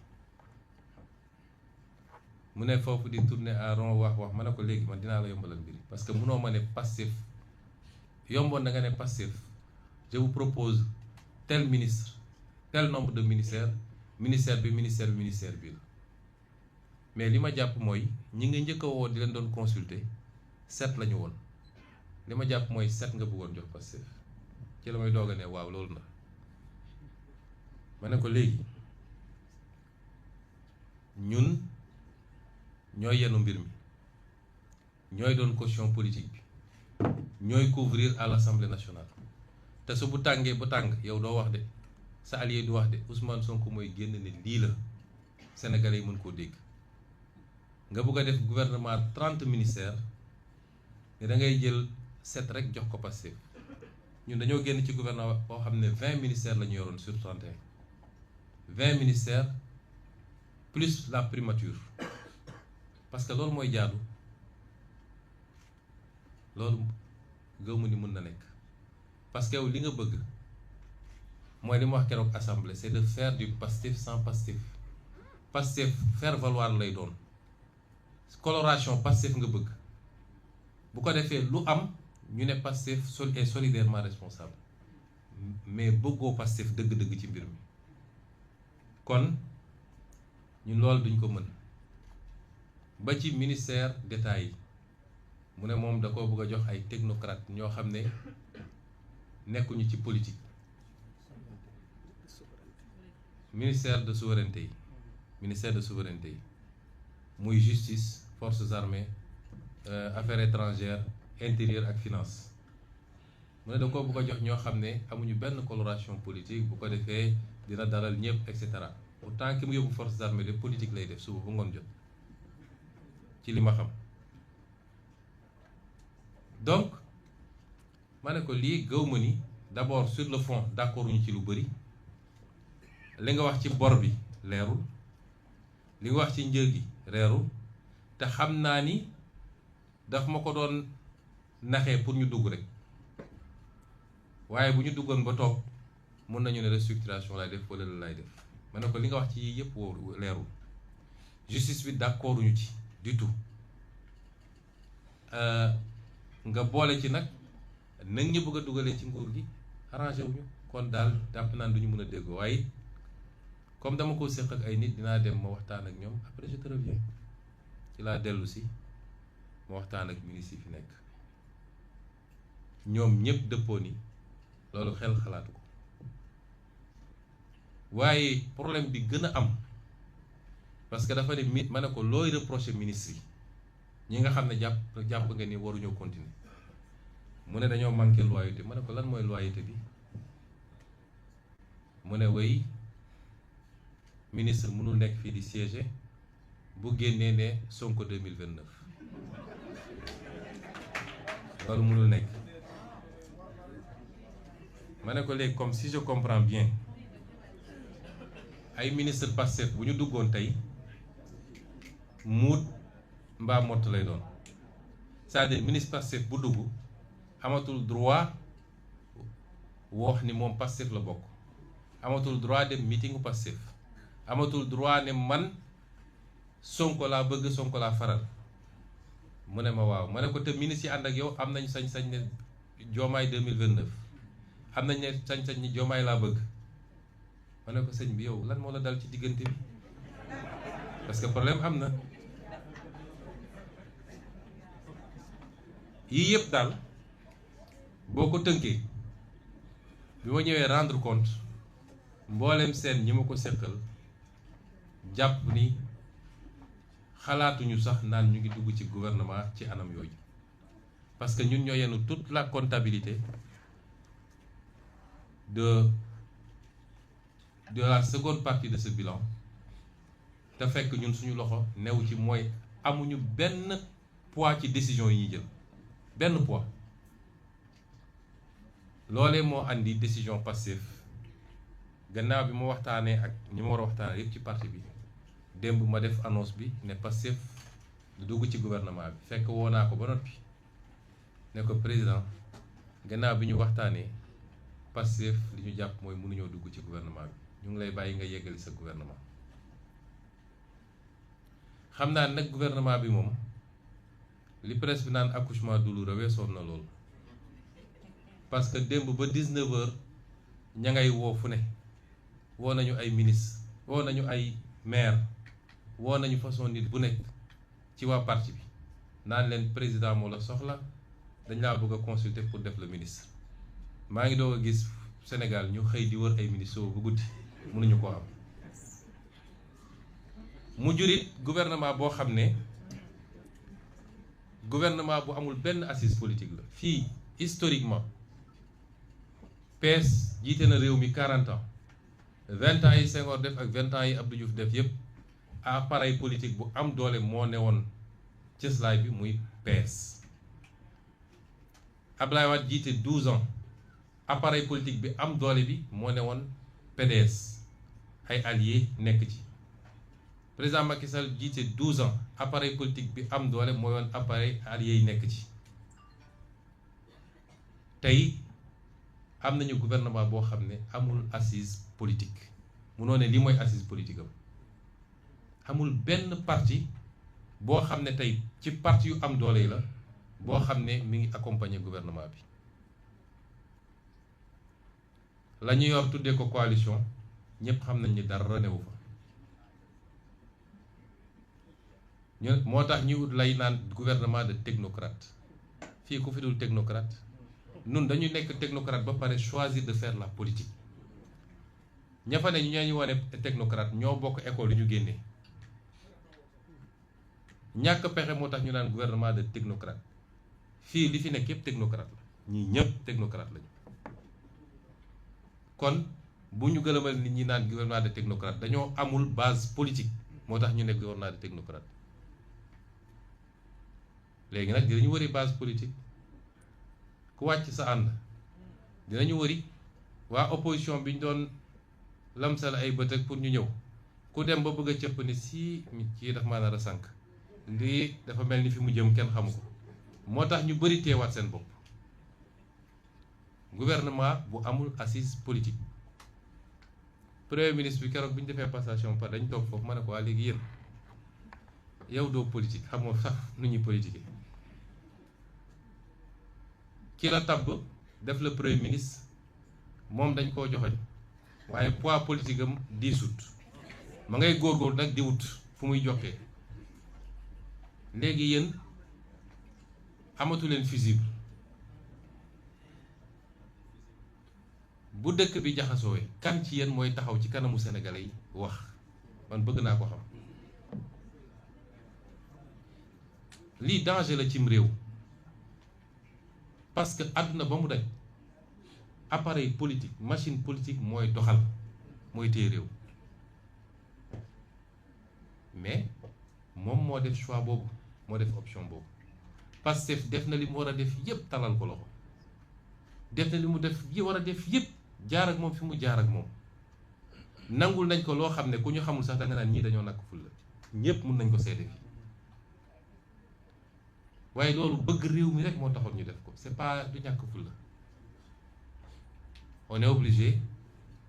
mu ne foofu di tourner à rond wax ma ne ko léegi man dinaa la yombalal mbiri parce que munoo ma ne Pastef yomboon na nga ne Pastef je vous propose tel ministre tel nombre de ministère bi la mais li ma jàpp mooy ñi nga njëkk a woo di leen doon consulter 7 la ñu woon li ma jàpp mooy 7 nga bëggoon jox Pastef ci la may doog a ne waaw loolu na ma ne ko léegi ñun ñooy yenu mbir mi ñooy doon caution politique bi ñooy couvrir à l'Assemblée nationale te su bu tàngee ba tàng yow doo wax de sa allié du wax de Ousmane Sonko mooy génn ne lii la Sénégalais yi mën koo dégg nga bëgg a def gouvernement 30 ministères ne da ngay jël 7 rek jox ko Pastef ñun dañoo génn ci gouvernement boo xam ne 20 ministères la ñu yoroon sur 31 20 ministères plus la primature parce que loolu mooy jaadu loolu gëmu ni mën na nekk parce que yow li nga bëgg mooy li ma wax keroog assemblée c'est de faire du Pastef sans Pastef Pastef faire valoir lay doon coloration Pastef nga bëgg bu ko defee lu am ñu ne Pastef est solidairement responsable mais bëggoo Pastef dëgg-dëgg ci mbir mi kon ñun loolu duñ ko mën ba ci ministère d'État yi mu ne moom da ko bëgg a jox ay technocrate ñoo xam ne nekkuñu ci politique ministère de souveraineté yi muy justice forces armées affaires étrangères intérieur ak finance mu ne da ko bëgg a jox ñoo xam ne amuñu benn coloration politique bu ko defee dina dalal ñëpp et cetera pourtant ki mu yóbbu forces armées de politique lay def suba bu ngoon jot ci li ma xam donc ma ne ko lii gëw ma ni d'abord sur le fond d'accord ñu ci lu bëri li nga wax ci bor bi leerul li nga wax ci njëg gi leerul te xam naa ni daf ma ko doon naxee pour ñu dugg rek waaye bu ñu duggoon ba toog mën nañu ne restructuration lay def wala la lay def ma ne ko li nga wax ci yii yëpp woo leerul justice bi d'accord ñu ci du tout nga boole ci nag ñu bëgg a dugalee ci nguur gi arrangé wuñu kon daal jàpp naan du ñu mën a déggoo waaye comme dama ko séq ak ay nit dinaa dem ma waxtaan ak ñoom après je te reviens ci laa dellu si ma waxtaan ak ministre yi fi nekk ñoom ñëpp dëppoo ni loolu xel xalaatu ko waaye problème bi gën a am parce que dafa ne ma ne ko looy reprocher ministre yi ñi nga xam ne jàpp nga ni waruñoo continuer mu ne dañoo manqué loyauté ma ne ko lan mooy loyauté bi mu ne way ministre mënul nekk fii di siéger bu génnee ne Sonko 2029 loolu mënul nekk ma ne ko léegi comme si je comprends bien ay ministre Pastef bu ñu duggoon tey muut mbaa mott lay doon c'est-à-dire ministre Pastef bu dugg amatul droit wax ni moom Pastef la bokk amatul droit dem meetingu Pastef amatul droit ne man Sonko laa bëgg Sonko laa faral mu ne ma waaw ma ne ko te ministre yi ànd ak yow am nañ sañ-sañ ne Diomaye 2029 am nañ ne sañ-sañ ni Diomaye laa bëgg ma ne ko sëñ bi yow lan moo la dal ci diggante bi parce que problème am na yii yëpp daal boo ko tënkee bi ma ñëwee rendre compte mboolem seen ñi ma ko seqal jàpp ni xalaatuñu sax naan ñu ngi dugg ci gouvernement ci anam yooyu parce que ñun ñoo yenu toute la comptabilité de la seconde partie de ce bilan te fekk ñun suñu loxo new ci mooy amuñu benn poids ci décision yi ñuy jël benn poids loolee moo andi décision Pastef gannaaw bi ma waxtaanee ak ñi ma war a waxtaanee yëpp ci parti bi démb ma def annonce bi ne Pastef du dugg ci gouvernement bi fekk woo naa ko ba noppi ne ko président gannaaw bi ñu waxtaanee Pastef li ñu jàpp mooy mënuñoo dugg ci gouvernement bi ñu ngi lay bàyyi nga yeggali sa gouvernement xam naa nag gouvernement bi moom li presse bi naan accouchement douloureux weesoon na loolu parce que démb ba 19h ña ngay woo fu ne woo nañu ay ministre woo nañu ay maire woo nañu façon nit bu nekk ci waa parti bi naan leen président moo la soxla dañ laa bëgg a consulter pour def le ministre maa ngi doog a gis Sénégal ñu xëy di wër ay ministre bu guddi mënuñu koo am mu jurit gouvernement boo xam ne gouvernement bu amul benn assise politique la fii historiquement PS jiite na réew mi 40 ans 20 ans yi Senghor def ak 20 ans yi Abdou Diouf def yépp appareil politique bu am doole moo newoon cëslaay bi muy PS Abdoulaye Wade jiite 12 ans appareil politique bi am doole bi moo newoon PDS ay alliés nekk ci président Macky Sall jiite 12 ans appareil politique bi am doole mooy woon appareil alliés yi nekk ci tey am nañu gouvernement boo xam ne amul assise politique munoo ne li mooy assise politique am amul benn parti boo xam ne tey ci parti yu am doole yi la boo xam ne mi ngi accompagner gouvernement bi la ñu yor tuddee ko coalition ñëpp xam nañ ni dara newu fa ñu moo tax ñu lay naan gouvernement de technocrate fii ku fi dul technocrate nun dañu nekk technocrate ba pare choisir de faire la politique ña fa ne ñu wane technocrate ñoo bokk école yu ñu génnee ñàkk pexe moo tax ñu naan gouvernement de technocrate fii li fi nekk yëpp technocrate la ñii ñëpp technocrate lañu kon bu ñu gëlëmal nit ñi naan gouvernement de technocrate dañoo amul base politique moo tax ñu nekk gouvernement de technocrate léegi nag dinañu wëri base politique ku wàcc sa ànd dinañu wëri waa opposition bi ñu doon lamsal ay bët ak pour ñu ñëw ku dem ba bëgg a cëpp ni si kii dafa maa nar a sànq lii dafa mel ni fi mu jëm kenn xamu ko moo tax ñu bëri teewaat seen bopp gouvernement bu amul assise politique premier ministre bi keroog bi ñu defee passation par dañ toog foofu ma ne ko waa léegi yéen yow doo politique xamoo sax nu ñuy politique ki la tabb def le premier ministre moom dañ koo joxoñ waaye poids politique am diisut ma ngay góorgóorlu nag di wut fu muy jokkee léegi yéen amatu leen fusible bu dëkk bi jaxasoowee kan ci yéen mooy taxaw ci kanamu sénégalais yi wax man bëgg naa ko xam lii danger la cim réew parce que àdduna ba mu daj appareil politique machine politique mooy doxal mooy téye réew mais moom moo def choix boobu moo def option boobu Pastef def na li mu war a def yépp talal ko loxo def na li mu def yi war a def yépp jaar ak moom fi mu jaar ak moom nangul nañ ko loo xam ne ku ñu xamul sax da nga naan ñii dañoo nakk ful la ñépp mun nañ ko seede fii waaye loolu bëgg réew mi rek moo taxoon ñu def ko c'est pas du ñàkk ful la on est obligé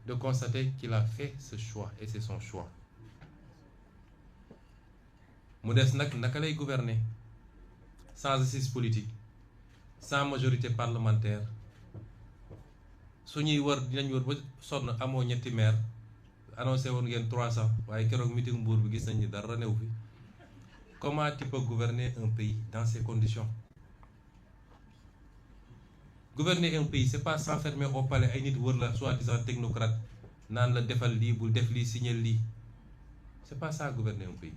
de constater qu'il a fait ce choix et c'est son choix mu des nag naka lay gouverner sans assise politique sans majorité parlementaire su ñuy wër dinañ wër ba sonn amoo ñetti maire annoncé woon ngeen 300 waaye keroog meeting Mbour bi gis nañ ni dara new fi comment tu peux gouverner un pays dans ces conditions? Gouverner un pays c'est pas s'enfermer au palais ay nit wër la soi-disant technocrate naan la defal lii bul def lii signal lii c'est pas ça gouverner un pays.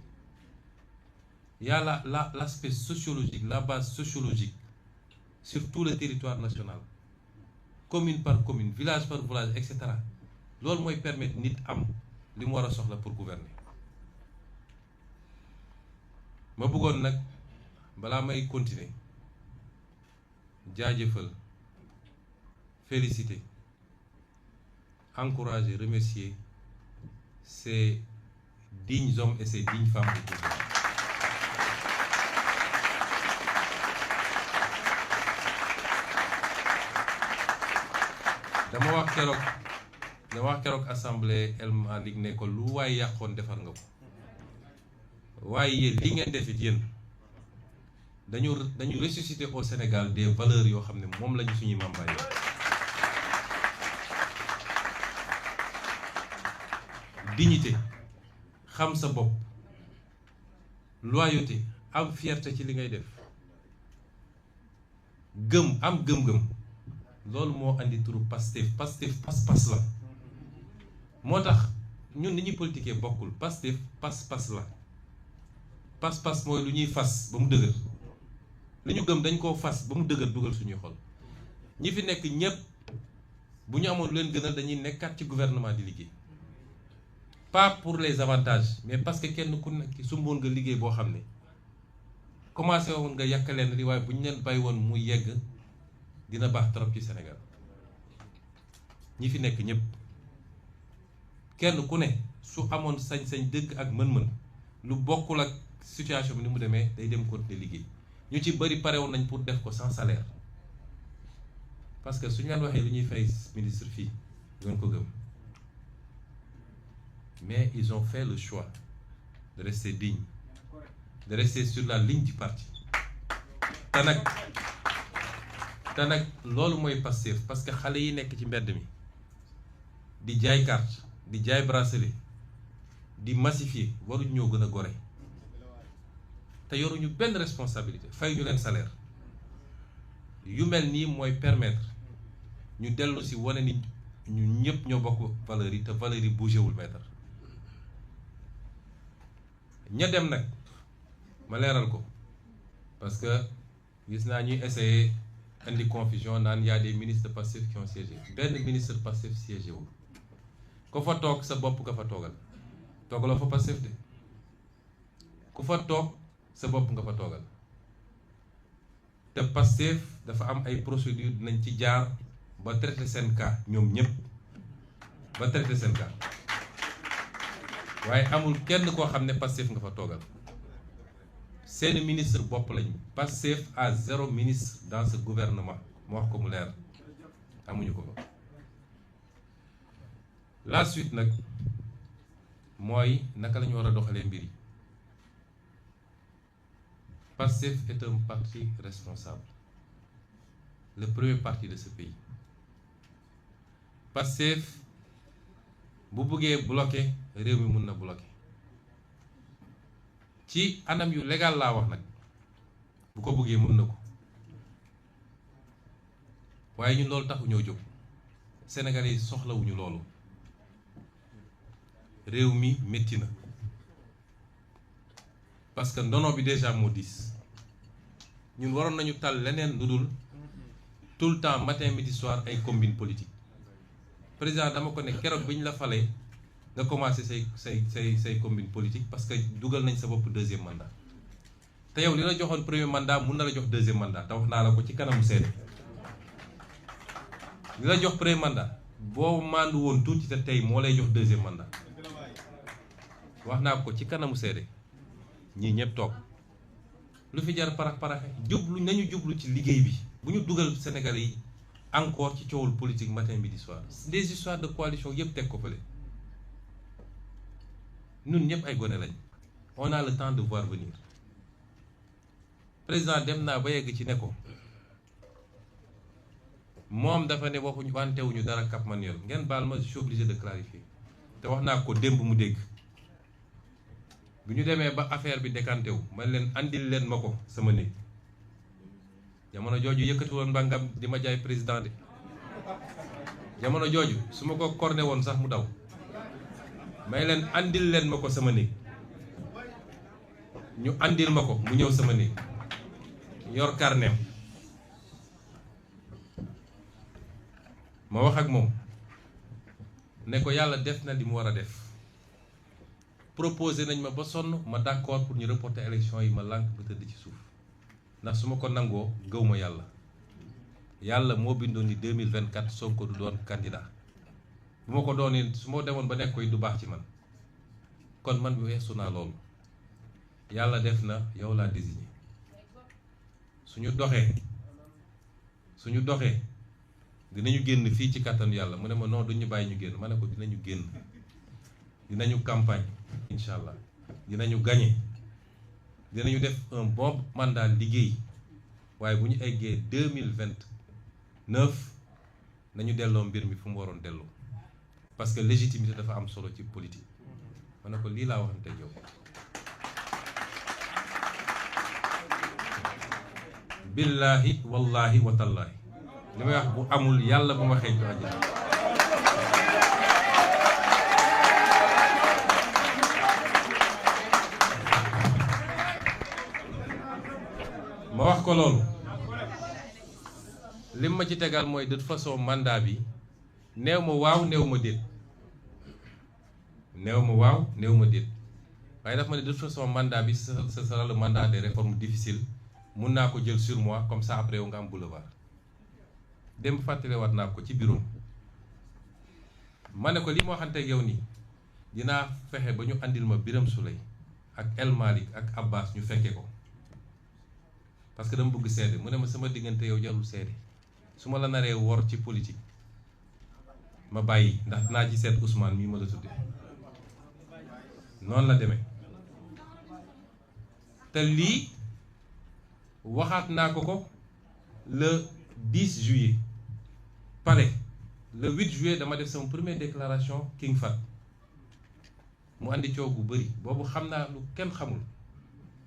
Il y a l'aspect sociologique, la base sociologique sur tout le territoire national, commune par commune, village par village, etc. loolu mooy permettre nit am li mu war a soxla pour gouverner. ma bëggoon nag balaa may continuer jaajëfal féliciter encourager remercier ces dignes hommes et ces dignes femmes de gouvernement. dama wax keroog assemblée El Malick ne ko lu waaye yàqoon defar nga ko waaye yéen li ngeen def it yéen dañu ressusciter au Sénégal des valeurs yoo xam ne moom lañu suñuy mambaay dignité xam sa bopp loyauté am fierté ci li ngay def am gëm-gëm loolu moo andi turu Pastef pas-pas la moo tax ñun ni ñuy politiquer bokkul Pastef pas-pas la pas-pas mooy lu ñuy fas ba mu dëgër li ñu gëm dañ koo fas ba mu dëgër dugal suñuy xol ñi fi nekk ñépp bu ñu amoon lu leen gënal dañuy nekkaat ci gouvernement di liggéey pas pour les avantages mais parce que kenn ku nekk sumboon nga liggéey boo xam ne commencé woon nga yàq leen li waaye bu ñu leen bàyyi woon mu yegg dina baax trop ci Sénégal ñi fi nekk ñépp kenn ku ne su amoon sañ-sañ dëgg ak mën-mën lu bokkul ak situation bi ni mu demee day dem continuer liggéey ñu ci bari pare woon nañ pour def ko sans salaire parce que suñu leen waxee lu ñuy fay ministre fii doon ko gëm mais ils ont fait le choix de rester dignes de rester sur la ligne du parti te nag loolu mooy Pastef parce que xale yi nekk ci mbedd mi di jaay carte di jaay bracelet di massifier waruñu ñoo gën a gore te yoruñu benn responsabilité fay ñu leen salaire yu mel nii mooy permettre ñu dellu si wane ni ñu ñëpp ñoo bokk valeurs yi te valeurs yi bougé wul maître ña dem nag ma leeral ko parce que gis naa ñuy essayer indi confusion naan y a des ministres de Pastef qui ont siégé benn ministre Pastef siégé wul ku fa toog sa bopp nga fa toogal toogaloo fa Pastef de ku fa toog sa bopp nga fa toogal te Pastef dafa am ay procédure dinañ ci jaar ba traité seen cas ñoom ñëpp ba traité seen cas waaye amul kenn koo xam ne Pastef nga fa toogal seeni ministre bopp lañu. Pastef a 0 ministre dans ce gouvernement mu wax ko mu leer amuñu ko fa. La suite nag mooy naka la ñu war a doxalee mbir yi. Pastef est un parti responsable, le premier parti de ce pays. Pastef bu bëggee bloquer réew mi mun na bloquer ci anam yu légal laa wax nag bu ko bëggee mën na ko waaye ñun loolu taxu ñoo jóg Sénégalais yi soxlawuñu loolu réew mi métti na parce que ndono bi déjà moo diis ñun waroon nañu tal leneen lu dul tout le temps matin midi soir ay combine politique président dama ko ne keroog bi ñu la falee nga commencé say combine politique parce que dugal nañ sa bopp deuxième mandat te yow li la joxoon premier mandat mun na la jox deuxième mandat te wax naa la ko ci kanamu seede li la jox premier mandat boo maandu woon tuuti te tey moo lay jox deuxième mandat wax naa ko ci kanamu seede ñii ñëpp toog lu fi jar paraxe jublu nañu jublu ci liggéey bi bu ñu dugal Sénégalais yi encore ci coowul politique matin midi soir des histoires de coalition yëpp teg ko fële ñun ñëpp ay gone lañ on a le temps de voir venir président dem naa ba yegg ci ne ko moom dafa ne waxuñu wantewuñu dara Cap Manuel ngeen baal ma je suis obligé de clarifier te wax naa ko démb mu dégg bi ñu demee ba affaire bi décanté wu man leen andil leen ma ko sama néeg jamono jooju yëkkati woon mbàngam di ma jaay président de jamono jooju su ma ko corné woon sax mu daw may leen andil leen ma ko sama néeg ñu andil ma ko mu ñëw sama néeg yor carnet ma wax ak moom ne ko yàlla def na li mu war a def proposé nañ ma ba sonn ma d'accord pour ñu reporter élection yi ma lànk ba tëdd ci suuf ndax su ma ko nangoo gëw ma yàlla moo bindoon ni 2024 Sonko du doon candidat bu ma ko doonee su ma demoon ba nekk koy du baax ci man kon man bi weesu naa loolu yàlla def na yow laa désigné suñu doxee dinañu génn fii ci kàttanu yàlla mu ne ma non duñu bàyyi ñu génn ma ne ko dinañu génn dinañu campagne incha allah dinañu gagné dinañu def un bon mandat liggéey waaye bu ñu eggee 2029 nañu delloo mbir mi fu mu waroon delloo parce que légitimité dafa am solo ci politique ma ne ko lii laa waxante yow billaahi wallaahi watallaahi li may wax bu amul yàlla bu ma xeeñtu àjjana ma wax ko loolu lim ma ci tegal mooy de toute façon mandat bi néew ma waaw néew ma déet waaye daf ma ne de toute façon mandat bi ce sera le mandat des réformes difficiles mun naa ko jël sur moi comme ça après yow nga am boulevard démb fàttalewaat naa ko ci bureau ma ne ko li ma waxante ak yow nii dinaa fexe ba ñu andil ma Birame Souleye ak El Malick ak Abbas ñu fekke ko parce que dama bëgg seede mu ne ma sama diggante yow jarul seede su ma la naree wor ci politique ma bàyyi ndax dinaa ci seet Ousmane mii ma la tudde noonu la demee te lii waxaat naa ko le 10 juillet palais le 8 juillet dama def sama première déclaration King Fahd mu andi coow gu bëri boobu xam naa lu kenn xamul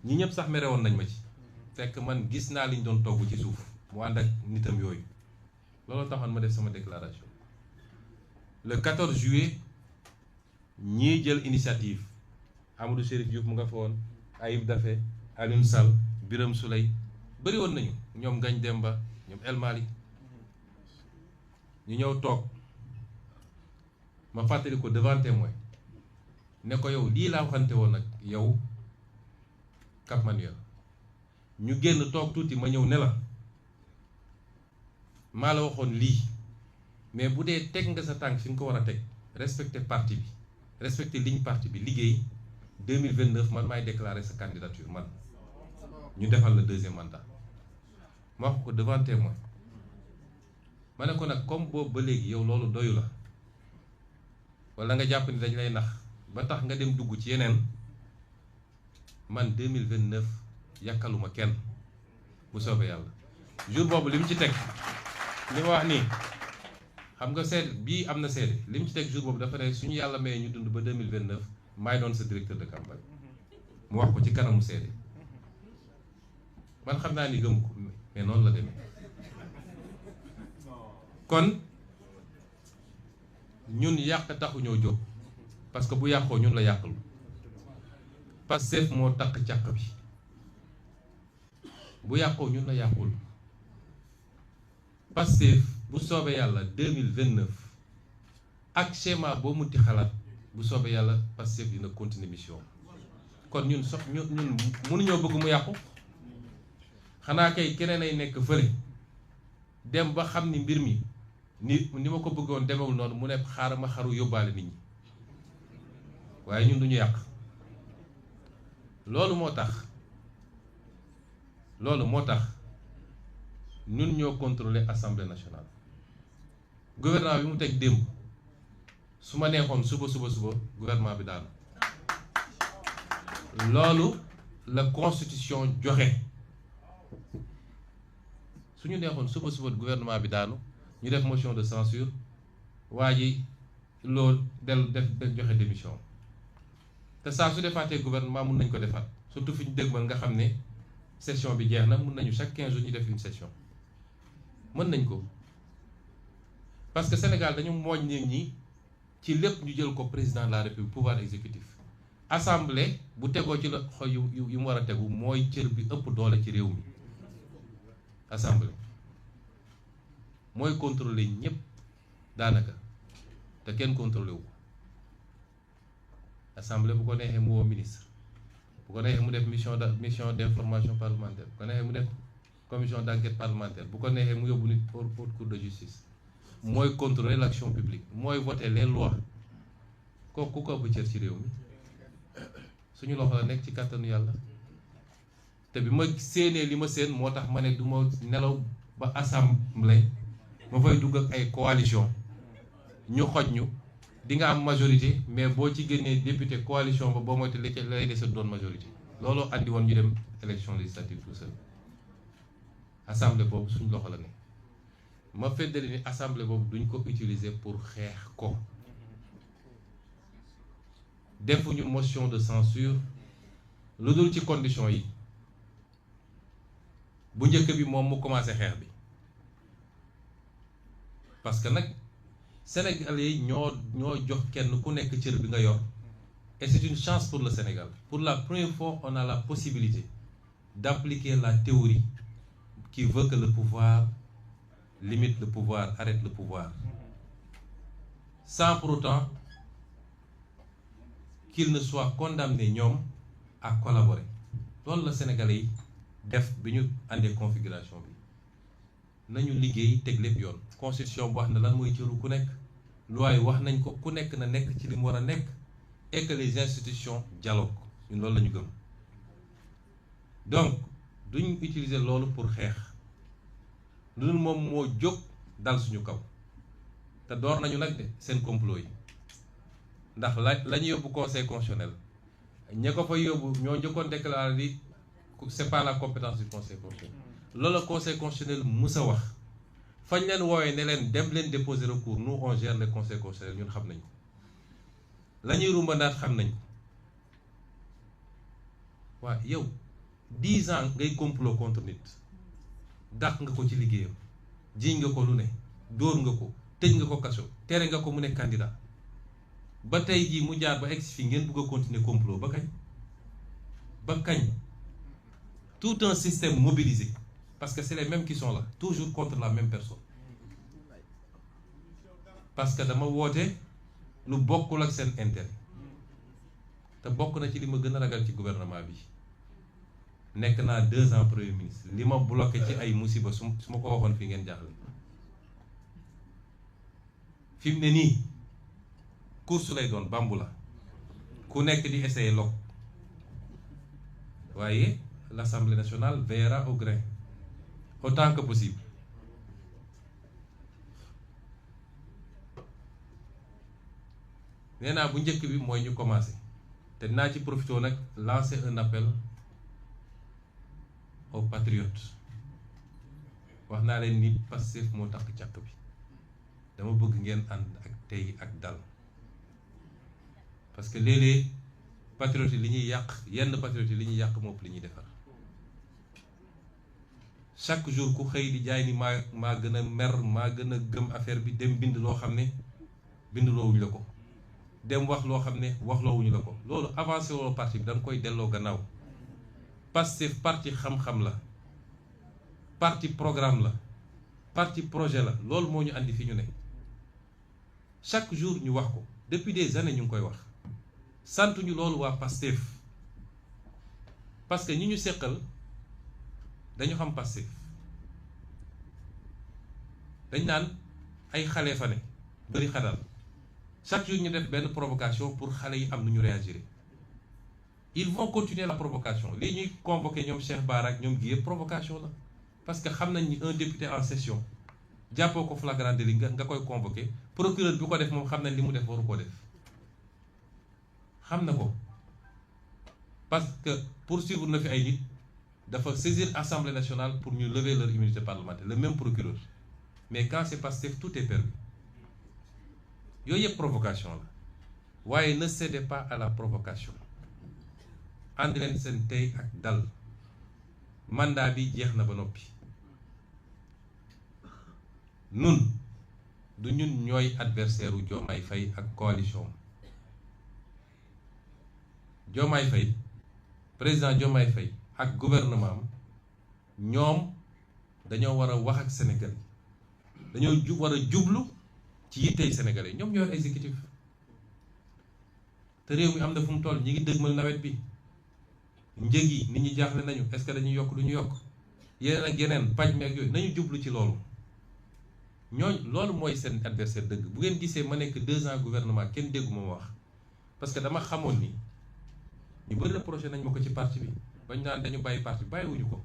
ñi ñëpp sax mere woon nañ ma ci fekk man gis naa liñ doon togg ci suuf mu ànd ak nitam yooyu loolu taxoon ma def sama déclaration le 14 juillet ñii jël initiative Amadou Chérif Diouf mu nga fa woon Ayib Daffé Alioune Sall Birame Souleye bëri woon nañu ñoom Ngagne Demba ñoom El Malick ñu ñëw toog ma fàttali ko devant témoin ne ko yow lii laa waxante woon nag yow Cap Manuel ñu génn toog tuuti ma ñëw ne la maa la waxoon lii mais bu dee teg nga sa tànk fi nga ko war a teg respecter parti bi respecter ligne parti bi liggéey 2029 man maay déclarer sa candidature man ñu defal le deuxième mandat ma wax ko devant témoin ma ne ko nag comme boobu ba léegi yow loolu doyu la wala nga jàpp ni dañ lay nax ba tax nga dem dugg ci yeneen man 2029 yàkkaluma kenn bu soobee yàlla jour boobu li mu ci teg li ma wax nii xam nga seede bii am na seede li mu ci teg jour boobu dafa ne suñu yàlla mayee ñu dund ba 2029 maay doon sa directeur de campagne mu wax ko ci kanamu seede man xam naa ni gëm ko mais noonu la demee kon ñun yàq taxu ñoo jóg parce que bu yàqoo ñun la yàqul Pastef moo takk càq bi bu yàqoo ñun la yàqul Pastef bu soobee yàlla 2029 ak schéma boo munti xalaat bu soobee yàlla Pastef dina continuer mission kon ñun ñun mënuñoo bëgg mu yàqu xanaa kay keneen ay nekk fële dem ba xam ni mbir mi ni ma ko bëggoon demewul noonu mu ne xaaral ma xaru yóbbaale nit ñi waaye ñun duñu yàq loolu moo tax ñun ñoo contrôler assemblée nationale gouvernement bi mu teg démb su ma neexoon suba gouvernement bi daanu loolu la constitution joxe su ñu neexoon suba gouvernement bi daanu ñu def motion de censure waa ji loolu def joxe démission te saa su defaatee gouvernement mun nañ ko defaat surtout fi ñu dégmal nga xam ne session bi jeex na mun nañu chaque 15 jours ñu def une session mën nañ ko parce que Sénégal dañu mooñ nit ñi ci lépp ñu jël ko président de la République pouvoir exécutif assemblée bu tegoo ci loxo yu mu war a tegu mooy cër bi ëpp doole ci réew mi assemblée mooy contrôler ñëpp daanaka te kenn contrôlé wu assemblée bu ko neexee mu woo ministre bu ko neexee mu def mission d'information parlementaire bu ko neexee mu def commission d'enquête parlementaire bu ko neexee mu yóbbu nit haute cour de justice mooy contrôler l'action publique mooy voter les lois kooku ku ko ëpp cër ci réew mi suñu loxo la nekk ci kàttanu yàlla te bi ma séenee li ma séen moo tax ma ne du ma nelaw ba assemblée ma fay dugg ak ay coalition ñu xoj ñu di nga am majorité mais boo ci génnee député coalition ba boo moytu lay dese doon majorité looloo andi woon ñu dem élection législative tout seul assemblée boobu suñ loxo la ne ma feddali ni assemblée boobu duñ ko utiliser pour xeex ko defuñu motion de censure lu dul ci condition yi bu njëkk bi moom mu commencé xeex bi parce que nag Sénégalais yi ñoo jox kenn ku nekk cër bi nga yor et c'est une chance pour le Sénégal pour la première fois on a la possibilité d'appliquer la théorie qui veut que le pouvoir limite le pouvoir, arrête le pouvoir sans pour autant qu'il ne soit condamné ñoom à collaborer loolu la Sénégalais yi def bi ñu àndee configuration bi nañu liggéey teg lépp yoon constitution bu wax na lan mooy cëru ku nekk loi yi wax nañ ko ku nekk na nekk ci li mu war a nekk et que les institutions dialoguent ñun loolu la ñu gëm donc duñ utiliser loolu pour xeex lu dul moom moo jóg dal suñu kaw te door nañu nag de seen complot yi ndax la ñu yóbbu conseil constitutionnel ña ko fa yóbbu ñoo njëkkoon déclaré di c'est pas la compétence du conseil constitutionnel loolu conseil constitutionnel musa wax fañ leen woowee ne leen dem leen déposer recours nous on gère le conseil constitutionnel ñun xam nañ ko la ñuy rumbandaat xam nañ ko waaw yow 10 ans ngay complot contre nit dàq nga ko ci liggéeyam jiiñ nga ko lu ne dóor nga ko tëj nga ko kaso tere nga ko mu ne candidat ba tey jii mu jaar ba egsi fi ngeen bëgg a continuer complot ba kañ tout un système mobilisé parce que c'est les mêmes qui sont là toujours contre la même personne parce que dama woote lu bokkul ak seen intérêt te bokk na ci li ma gën a ragal ci gouvernement bi nekk naa 2 ans premier ministre li ma bloqué ci ay musiba su ma ko waxoon fi ngeen jaaxle fi mu ne nii course lay doon bambu la ku nekk di essayer lok waaye l'Assemblée nationale veillera au grain autant que possible nee naa bu njëkk bi mooy ñu commencer te dinaa ci profité nag lancer un appel aux patriotes wax naa leen ni Pastef moo takk càkk bi dama bëgg ngeen ànd ak tey ak dal parce que léeg-léeg patriotes yi li ñuy yàq yenn patriotes yi li ñuy yàq moom li ñuy defar chaque jour ku xëy di jaay ni maa gën a mer maa gën a gëm affaire bi dem bind loo xam ne bindloowuñu la ko dem wax loo xam ne waxloowuñu la ko loolu avancé woo parti bi da nga koy delloo gannaaw Pastef parti xam-xam la parti programme la parti projet la loolu moo ñu andi fi ñu ne chaque jour ñu wax ko depuis des années ñu ngi koy wax santuñu loolu waa Pastef parce que ñi ñu seqal dañu xam Pastef dañ naan ay xale fa ne bëri xadal chaque jour ñu def benn provocation pour xale yi am nu ñu réagir ils vont continuer la provocation lii ñuy convoqué ñoom Cheikh Bara ak ñoom gi yëpp provocation la parce que xam nañ ni un député en session jàppoo ko flagrant délit nga koy convoqué procureur bi ko def moom xam nañ li mu def waru koo def xam na ko parce que poursuivre na fi ay nit dafa saisir Assemblée nationale pour ñu lever leur immunité parlementaire le même procureur mais quand c'est Pastef tout est permis yooyu yëpp provocation la waaye ne cédez pas à la provocation ànd leen seen tey ak dal mandat bi jeex na ba noppi nun du ñun ñooy adversaire u Diomaye Faye ak coalition Diomaye Faye président Diomaye Faye ak gouvernement am ñoom dañoo war a wax ak Sénégal dañoo war a jublu ci yittey Sénégalais ñoom ñooy exécutif te réew mi am na fu mu toll ñi ngi dëgmal nawet bi njëg yi nit ñi jaaxle nañu est-ce que dañuy yokk du ñu yokk yeneen ak yeneen paj mi ak yooyu nañu jublu ci loolu loolu mooy seen adversaire dëgg bu ngeen gisee ma nekk 2 ans gouvernement kenn dégguma ma wax parce que dama xamoon ni ñu bëri reproché nañ ma ko ci parti bi bañ naan dañu bàyyi parti bi bàyyiwuñu ko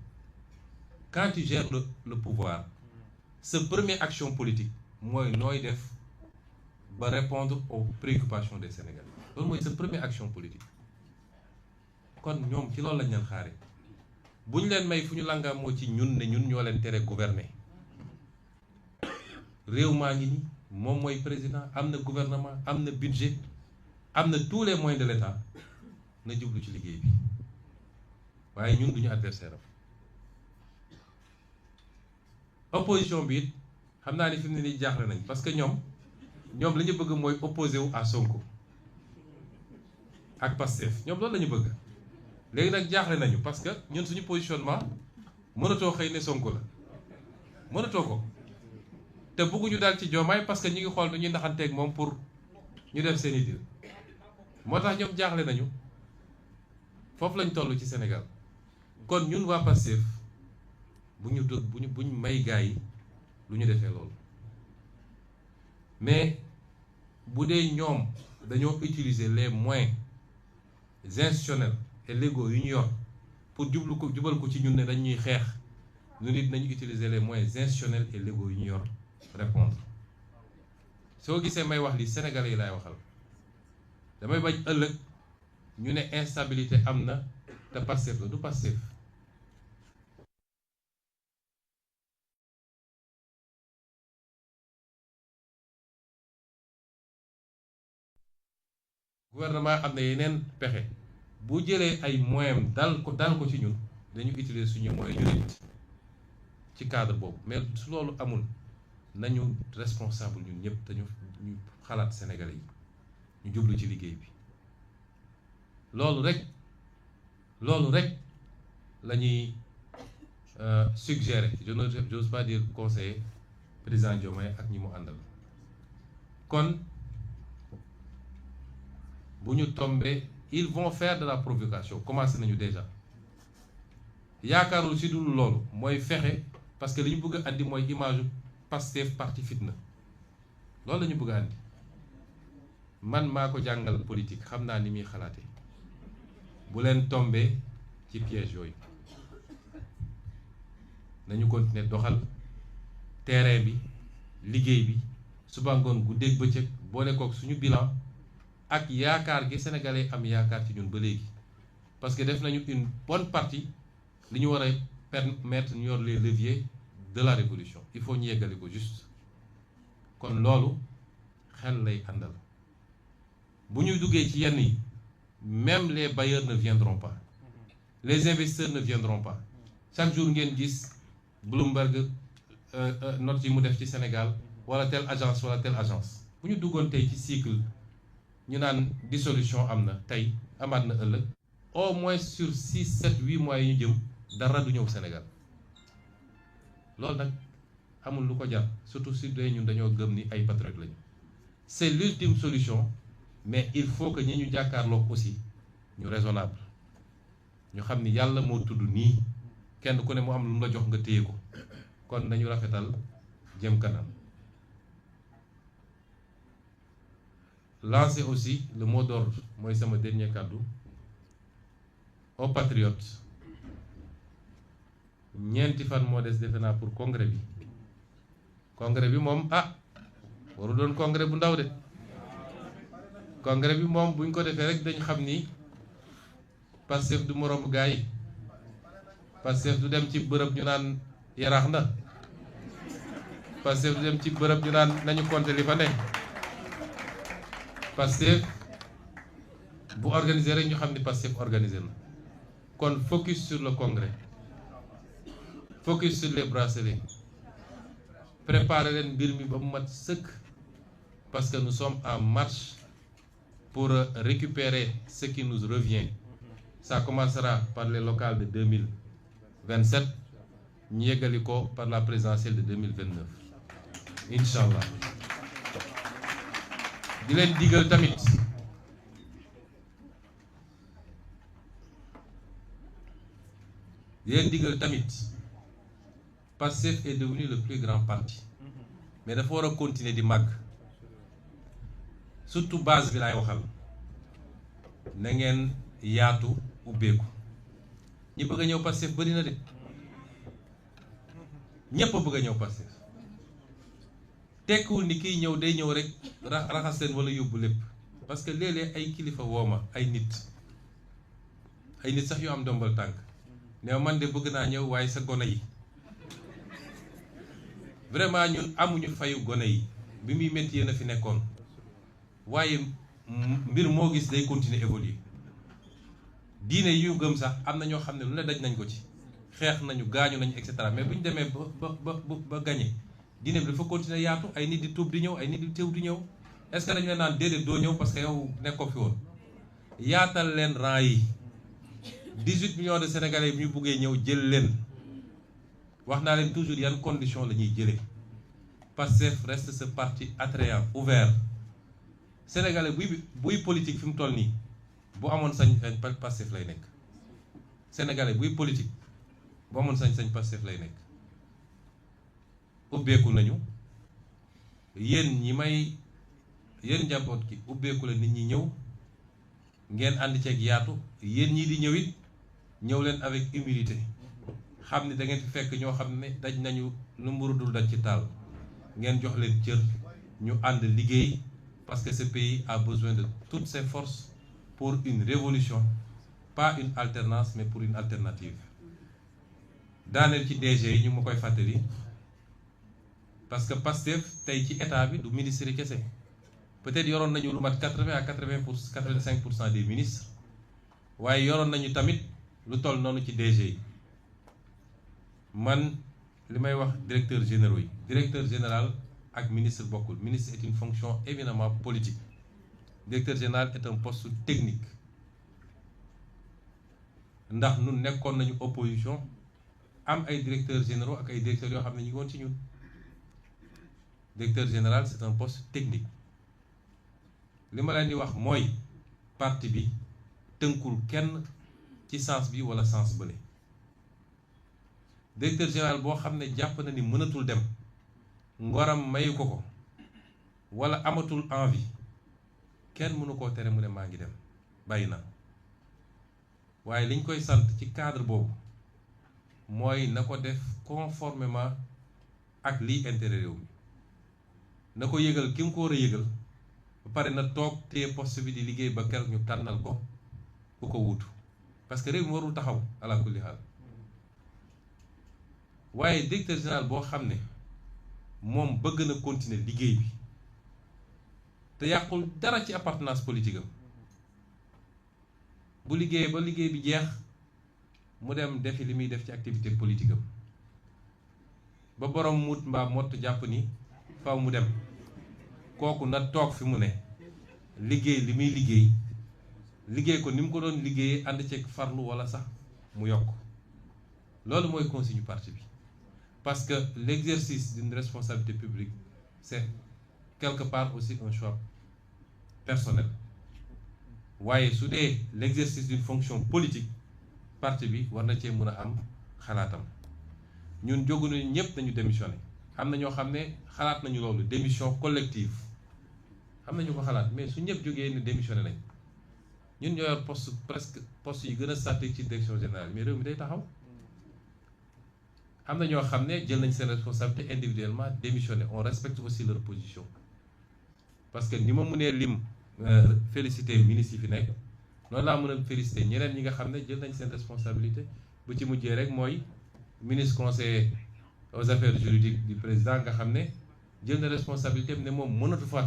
quand tu gères le pouvoir sa première action politique mooy nooy def ba répondre aux préoccupations des Sénégalais loolu mooy sa première action politique kon ñoom ci loolu lañ leen xaare bu ñu leen may fu ñu langaa moo ci ñun ne ñun ñoo leen tere gouverner réew maa ngi ni moom mooy président am na gouvernement am na budget am na tous les moyens de l'État na jublu ci liggéey bi waaye ñun duñu adversaire am opposition bi it xam naa ni fi mu ne nii jaaxle nañ parce que ñoom li ñu bëgg mooy opposé wu à Sonko ak Pastef ñoom loolu la ñu bëgg léegi nag jaaxle nañu parce que ñun suñu positionnement mënatoo xëy ne Sonko la mënatoo ko te bëgguñu daal ci Diomaye parce que ñu ngi xool nu ñuy naxanteeg moom pour ñu def seen i dil moo tax ñoom jaaxle nañu foofu lañ toll ci Sénégal kon ñun waa Pastef buñ may gaa yi lu ñu defee loolu mais bu dee ñoom dañoo utiliser les moyens institutionnels et légaux yu ñu yor pour jubal ko ci ñun ne dañuy xeex ñu nit nañu utiliser les moyens institutionnels et légaux yu ñu yor répondre soo gisee may wax li Sénégalais yi laay waxal damay bañ ëllëg ñu ne instabilité am na te Pastef la du Pastef gouvernement am na yeneen pexe bu jëlee ay moyens dal ko ci ñun dañu utiliser suñu moyens ñu nit ci cadre boobu mais su loolu amul nañu responsable ñun ñëpp te ñu xalaat Sénégalais yi ñu jublu ci liggéey bi loolu rek la ñuy suggérer j'ose pas dire conseiller président Diomaye ak ñi mu àndal kon bu ñu tombé ils vont faire de la provocation commencé nañu déjà yaakaarul si dul loolu mooy fexe parce que li ñu bëgg a andi mooy image Pastef parti fitna loolu la ñu bëgg a andi man maa ko jàngal politique xam naa ni muy xalaatee bu leen tombé ci piège yooyu nañu continuer doxal terrain bi liggéey bi suba ngoon guddeeg bëccëg boole kook suñu bilan ak yaakaar gi sénégalais am yaakaar ci ñun ba léegi parce que def nañu une bonne partie li ñu war a permettre ñu yor les leviers de la révolution il faut ñu yeggale ko juste kon loolu xel lay àndal bu ñu duggee ci yenn yi même les bailleurs ne viendront pas les investisseurs ne viendront pas chaque jour ngeen gis Bloomberg note yi mu def ci Sénégal wala telle agence bu ñu duggoon tey ci cycle ñu naan dissolution am na tey amaat na ëllëg au moins sur 6 7 8 mois yi ñu jëm dara du ñëw Sénégal loolu nag amul lu ko jar surtout si dee ñun dañoo gëm ni ay patriotes lañu c'est l'ultime solution mais il faut que ñi ñu jàkkaarloo aussi ñu raisonnable ñu xam ni yàlla moo tudd nii kenn ku ne mu am lu mu la jox nga téye ko kon nañu rafetal jëm kanam lancer aussi le mot d'ordre mooy sama dernier kàddu aux patriotes ñeenti fan moo des defe naa pour congrès bi moom waru doon congrès bu ndaw de congrès bi moom buñ ko defee rek dañ xam ni Pastef du moroom gaa yi Pastef du dem ci bërëb ñu naan yaraax na Pastef du dem ci bërëb ñu naan nañu compter li fa ne Pastef bu organiser rek ñu xam ni Pastef organiser na kon focus sur le congrès focus sur les bracelets préparer leen mbir mi ba mu mat sëkk parce que nous sommes en marche pour récupérer ce qui nous revient. Ça commencera par les locales de 2027 ñu yeggali ko par la présidentielle de 2029 inch'Allah di leen digal tamit Pastef est devenu le plus grand parti mais dafa war a continuer di màgg surtout base bi laay waxal na ngeen yaatu ubbeeku ñi bëgg a ñëw Pastef bari na de ñépp a bëgg a ñëw Pastef tekkiwul ni kiy ñëw day ñëw rek raxas leen wala yóbbu lépp parce que léeg-léeg ay kilifa wooma ay nit sax yu am ndombal tànk ne man de bëgg naa ñëw waaye sa gone yi vraiment ñun amuñu fayu gone yi bi muy métti yéen a fi nekkoon waaye mbir moo gis day continuer évoluer diine yi ñu gëm sax am na ñoo xam ne lu ne daj nañ ko ci xeex nañu gaañu nañu et cetera mais bu ñu demee ba gagné diine bi dafa continuer yaatu ay nit di tuub di ñëw ay nit di teew di ñëw est-ce que dañu leen naan déedéet doo ñëw parce que yow nekkoo fi woon yaatal leen rang yi 18 millions de sénégalais bi ñu buggee ñëw jël leen wax naa leen toujours yan condition la ñuy jëlee Pastef reste ce parti attrayant ouvert sénégalais buy politique fi mu toll nii bu amoon sañ Pastef lay nekk sénégalais buy politique bu amoon sañ Pastef lay nekk ubbeeku nañu yéen njaboot gi ubbeeku la nit ñi ñëw ngeen ànd ceeg yaatu yéen ñii di ñëw it ñëw leen avec humilité xam ni da ngeen fi fekk ñoo xam ne daj nañu lu mburu dul daj ci taal ngeen jox leen cër ñu ànd liggéey parce que ce pays a besoin de toutes ses forces pour une révolution pas une alternance mais pour une alternative daaneel ci DG yi ñu ma koy fàttali parce que Pastef tey ci état bi du ministre yi kese peut-être yoroon nañu lu mat 85% des ministres waaye yoroon nañu tamit lu toll noonu ci DG yi man li may wax directeur généraux yi directeur général ak ministre bokkul. Ministre est une fonction éminemment politique. Directeur général est un poste technique ndax ñun nekkoon nañu opposition am ay directeurs généraux ak ay directeurs yoo xam ne ñu ngi woon ci ñun. Directeur général c'est un poste technique. li ma leen di wax mooy parti bi tënkul kenn ci sens bi wala sens bële. Directeur général boo xam ne jàpp na ni mënatul dem ngoram mayu ko wala amatul envie kenn mënu koo tere mu ne maa ngi dem bàyyi na. waaye liñ koy sant ci cadre boobu mooy na ko def conformément ak lii intérêt réew mi na ko yëgal ki mu ko war a yëgal ba pare na toog téye poste bi di liggéey ba keroog ñu tànnal ko ku ko wuutu parce que réew mi warul taxaw ala kulli haal. waaye directeur général boo xam ne moom bëgg na continuer liggéey bi te yàqul dara ci appartenance politique am bu liggéeyee ba liggéey bi jeex mu dem defi li muy def ci activité politique am ba borom mut mbaa mott jàpp ni faw mu dem kooku na toog fi mu ne liggéey li muy liggéey ko ni mu ko doon liggéeyee ànd ceeg farlu wala sax mu yokk. loolu mooy consigne parti bi parce que l'exercice d'une responsabilité publique c'est quelque part aussi un choix personnel. waaye su dee l'exercice d'une fonction politique parti bi war na cee mën a am xalaatam. ñun jógu nañu ñëpp nañu démissionné am na ñoo xam ne xalaat nañu loolu démission collective am na ñu ko xalaat mais su ñëpp jógee ne démissionné nañ ñun ñoo yor presque poste yi gën a stratégique ci direction générale mais réew mi day taxaw. am na ñoo xam ne jël nañ seen responsabilité individuellement démissionné on respecte aussi leur position parce que ni ma mënee lim féliciter ministre yi fi nekk noonu laa mën a féliciter ñeneen ñi nga xam ne jël nañ seen responsabilité bu ci mujjee rek mooy ministre conseiller aux affaires juridiques du président nga xam ne jël na responsabilité ne moom mënatu faa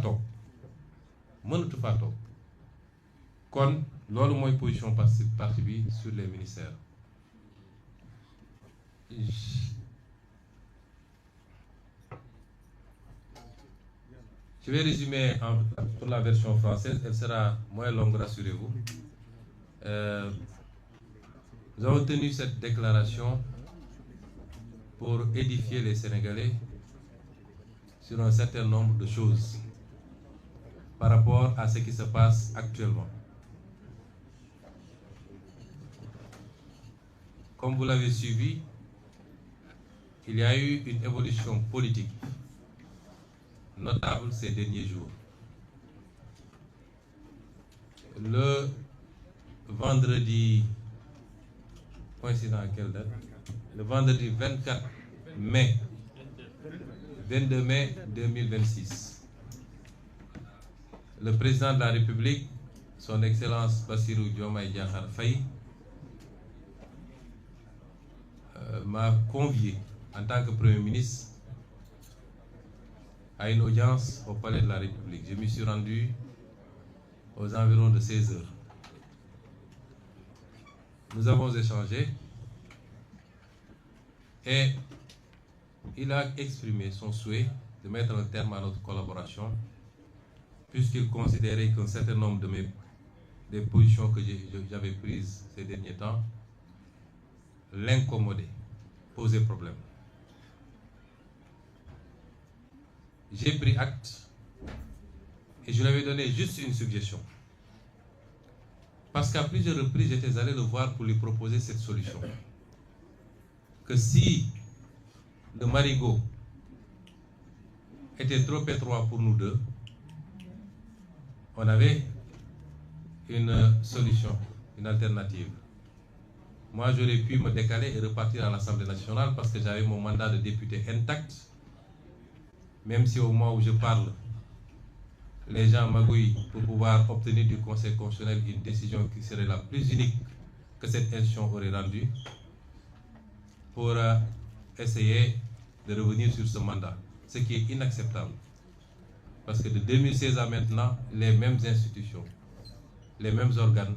toog kon loolu mooy position parti bi sur les ministères. Je vais résumer pour la version française, elle sera moins longue, rassurez-vous. Nous avons tenu cette déclaration pour édifier les Sénégalais sur un certain nombre de choses par rapport à ce qui se passe actuellement. Comme vous l'avez suivi, il y a eu une évolution politique notable ces derniers jours. Le vendredi, coïncidant à quelle date? Le vendredi 22 mai 2026, le président de la République, son Excellence Bassirou Diomaye Diakhar Faye, m'a convié en tant que Premier ministre à une audience au Palais de la République. Je m'y suis rendu aux environs de 16 heures. Nous avons échangé et il a exprimé son souhait de mettre un terme à notre collaboration puisqu'il considérait qu'un certain nombre des positions que j'avais prises ces derniers temps l'incommodaient, posaient problème. J'ai pris acte et je lui avais donné juste une suggestion. Parce qu'à plusieurs reprises, j'étais allé le voir pour lui proposer cette solution. Que si le marigot était trop étroit pour nous deux, on avait une solution, une alternative. Moi, j'aurais pu me décaler et repartir à l'Assemblée nationale parce que j'avais mon mandat de député intact. Même si au moment où je parle, les gens magouillent pour pouvoir obtenir du Conseil constitutionnel une décision qui serait la plus unique que cette institution aurait rendue pour essayer de revenir sur ce mandat, ce qui est inacceptable. Parce que de 2016 à maintenant, les mêmes institutions, les mêmes organes,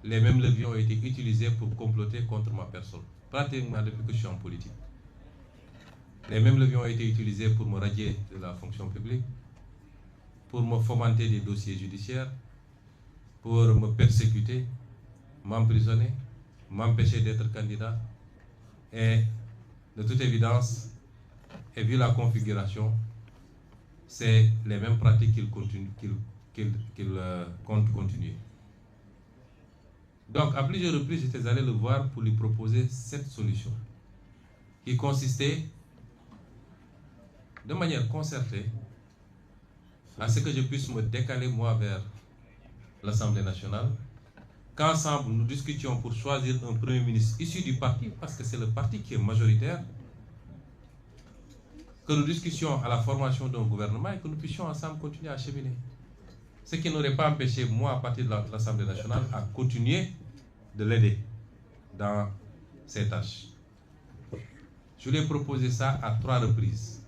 les mêmes leviers ont été utilisés pour comploter contre ma personne, pratiquement depuis que je suis en politique. Les mêmes leviers ont été utilisés pour me radier de la fonction publique, pour me fomenter des dossiers judiciaires, pour me persécuter, m'emprisonner, m'empêcher d'être candidat. Et de toute évidence, et vu la configuration, c'est les mêmes pratiques qu'ils comptent continuer. Donc, à plusieurs reprises, j'étais allé le voir pour lui proposer cette solution qui consistait, de manière concertée, à ce que je puisse me décaler moi vers l'Assemblée nationale, qu'ensemble nous discutions pour choisir un Premier ministre issu du parti, parce que c'est le parti qui est majoritaire, que nous discutions à la formation d'un gouvernement et que nous puissions ensemble continuer à cheminer. Ce qui n'aurait pas empêché, moi, à partir de l'Assemblée nationale, à continuer de l'aider dans ses tâches. Je lui ai proposé ça à 3 reprises,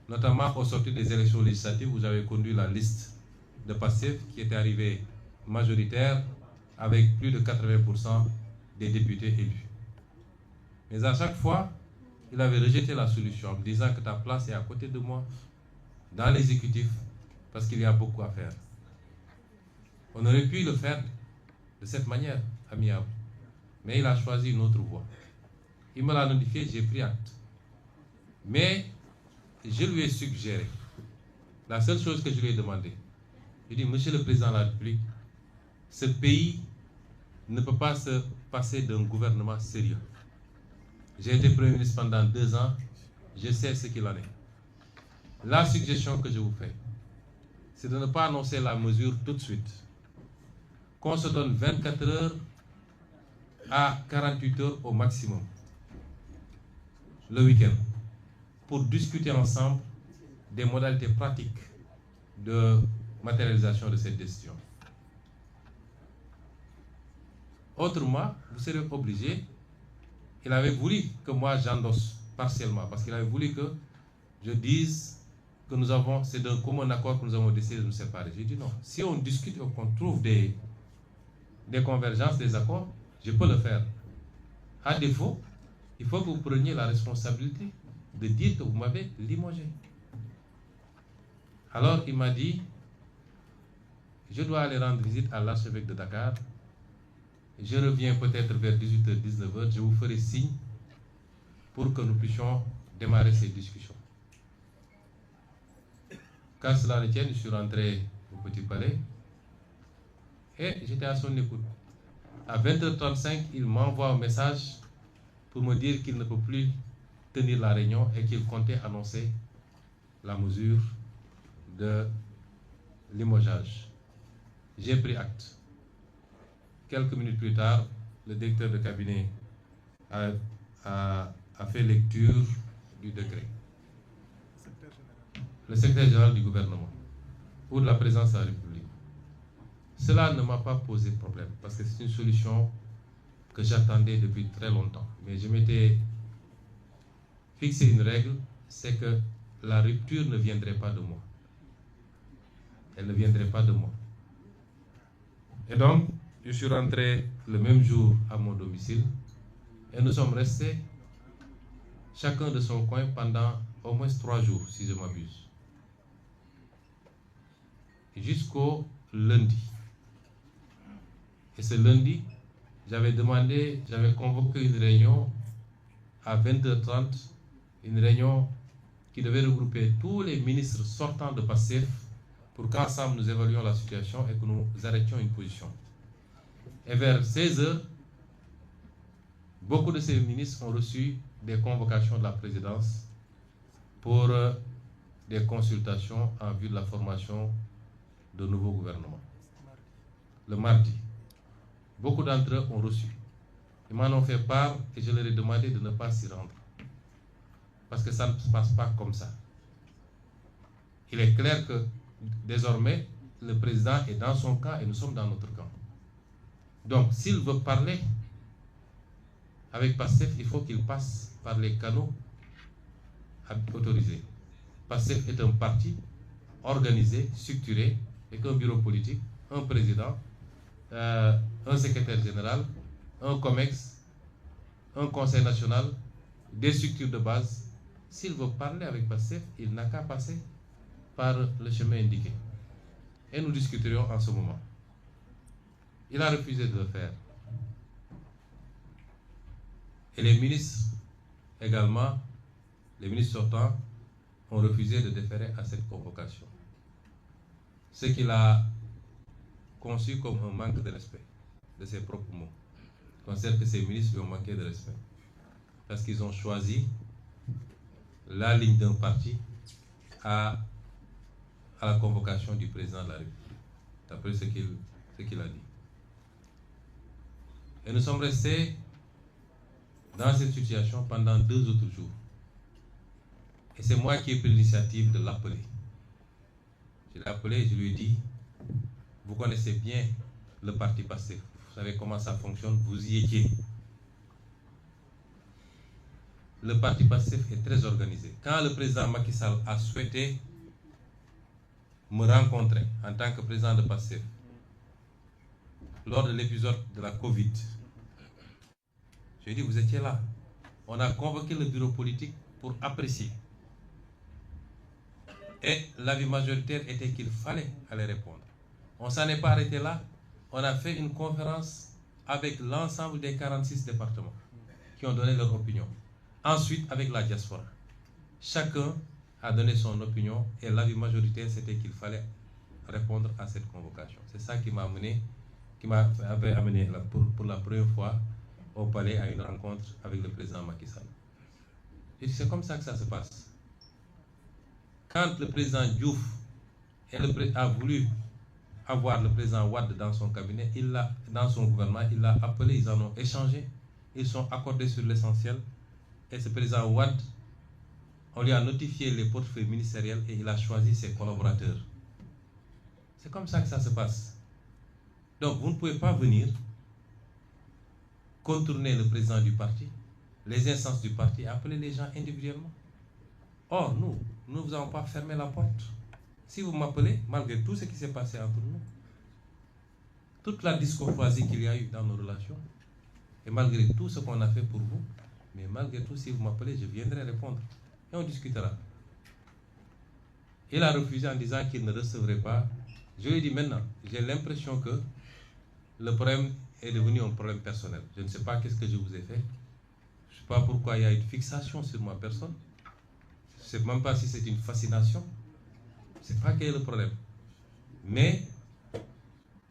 notamment au sortir des élections législatives où j'avais conduit la liste de Pastef qui était arrivée majoritaire avec plus de 80% des députés élus. Mais à chaque fois, il avait rejeté la solution en me disant que ta place est à côté de moi, dans l'exécutif, parce qu'il y a beaucoup à faire. On aurait pu le faire de cette manière, amiable. Mais il a choisi une autre voie. Il me l'a notifié, j'ai pris acte. Mais je lui ai suggéré, la seule chose que je lui ai demandé, je lui ai dit, Monsieur le Président de la République, ce pays ne peut pas se passer d'un gouvernement sérieux. J'ai été Premier ministre pendant 2 ans, je sais ce qu'il en est. La suggestion que je vous fais, c'est de ne pas annoncer la mesure tout de suite. Qu'on se donne 24 heures à 48 heures au maximum, le week-end, pour discuter ensemble des modalités pratiques de matérialisation de cette décision. Autrement, vous serez obligé. Il avait voulu que moi j'endosse partiellement, parce qu'il avait voulu que je dise que nous avons, c'est d'un commun accord que nous avons décidé de nous séparer. J'ai dit non. Si on discute et qu'on trouve des convergences, des accords, je peux le faire. À défaut, il faut que vous preniez la responsabilité de dire que vous m'avez limogé. Alors il m'a dit, je dois aller rendre visite à l'archevêque de Dakar. Je reviens peut-être vers 18h, 19h, je vous ferai signe pour que nous puissions démarrer ces discussions. Quand cela ne tienne, je suis rentré au Petit Palais et j'étais à son écoute. À 20h35, il m'envoie un message pour me dire qu'il ne peut plus tenir la réunion et qu'il comptait annoncer la mesure de limogeage. J'ai pris acte. Quelques minutes plus tard, le directeur de cabinet a fait lecture du décret. Le secrétaire général du gouvernement ou de la présidence de la République. Cela ne m'a pas posé problème parce que c'est une solution que j'attendais depuis très longtemps. Mais je m'étais fixé une règle, c'est que la rupture ne viendrait pas de moi. Elle ne viendrait pas de moi. Et donc, je suis rentré le même jour à mon domicile et nous sommes restés chacun de son coin pendant au moins 3 jours, si je m'abuse. Jusqu'au lundi. Et ce lundi, j'avais convoqué une réunion à 20h30, une réunion qui devait regrouper tous les ministres sortants de Pastef pour qu'ensemble nous évaluions la situation et que nous arrêtions une position. Et vers 16h, beaucoup de ces ministres ont reçu des convocations de la présidence pour des consultations en vue de la formation de nouveaux gouvernements. Le mardi, beaucoup d'entre eux ont reçu. Ils m'en ont fait part et je leur ai demandé de ne pas s'y rendre. Parce que ça ne se passe pas comme ça. Il est clair que désormais, le président est dans son camp et nous sommes dans notre camp. Donc, s'il veut parler avec Pastef, il faut qu'il passe par les canaux autorisés. Pastef est un parti organisé, structuré, avec un bureau politique, un président, un secrétaire général, un COMEX, un conseil national, des structures de base. S'il veut parler avec PASTEF, il n'a qu'à passer par le chemin indiqué. Et nous discuterons en ce moment. Il a refusé de le faire. Et les ministres également, les ministres sortants, ont refusé de déférer à cette convocation. Ce qu'il a conçu comme un manque de respect de ses propres mots. Il considère que ces ministres lui ont manqué de respect. Parce qu'ils ont choisi la ligne d'un parti à la convocation du président de la République, d'après ce qu'il a dit. Et nous sommes restés dans cette situation pendant 2 autres jours. Et c'est moi qui ai pris l'initiative de l'appeler. Je l'ai appelé et je lui ai dit, vous connaissez bien le parti PASTEF, vous savez comment ça fonctionne, vous y étiez. Le parti PASTEF est très organisé. Quand le président Macky Sall a souhaité me rencontrer en tant que président de PASTEF, lors de l'épisode de la Covid, je lui ai dit, vous étiez là. On a convoqué le bureau politique pour apprécier. Et l'avis majoritaire était qu'il fallait aller répondre. On ne s'en est pas arrêté là. On a fait une conférence avec l'ensemble des 46 départements qui ont donné leur opinion. Ensuite, avec la diaspora. Chacun a donné son opinion et l'avis majoritaire, c'était qu'il fallait répondre à cette convocation. C'est ça qui m'a amené, pour la première fois au palais à une rencontre avec le président Macky Sall. Et c'est comme ça que ça se passe. Quand le président Diouf a voulu avoir le président Wade dans son cabinet, dans son gouvernement, il l'a appelé, ils en ont échangé, ils sont accordés sur l'essentiel. Et ce président Wade, on lui a notifié les portefeuilles ministériels et il a choisi ses collaborateurs. C'est comme ça que ça se passe. Donc vous ne pouvez pas venir contourner le président du parti, les instances du parti, appeler les gens individuellement. Or, nous ne vous avons pas fermé la porte. Si vous m'appelez, malgré tout ce qui s'est passé entre nous, toute la discourtoisie qu'il y a eu dans nos relations, et malgré tout ce qu'on a fait pour vous, mais malgré tout, si vous m'appelez, je viendrai répondre. Et on discutera. Il a refusé en disant qu'il ne recevrait pas. Je lui ai dit maintenant, j'ai l'impression que le problème est devenu un problème personnel. Je ne sais pas qu'est-ce que je vous ai fait. Je ne sais pas pourquoi il y a une fixation sur ma personne. Je ne sais même pas si c'est une fascination. Je ne sais pas quel est le problème. Mais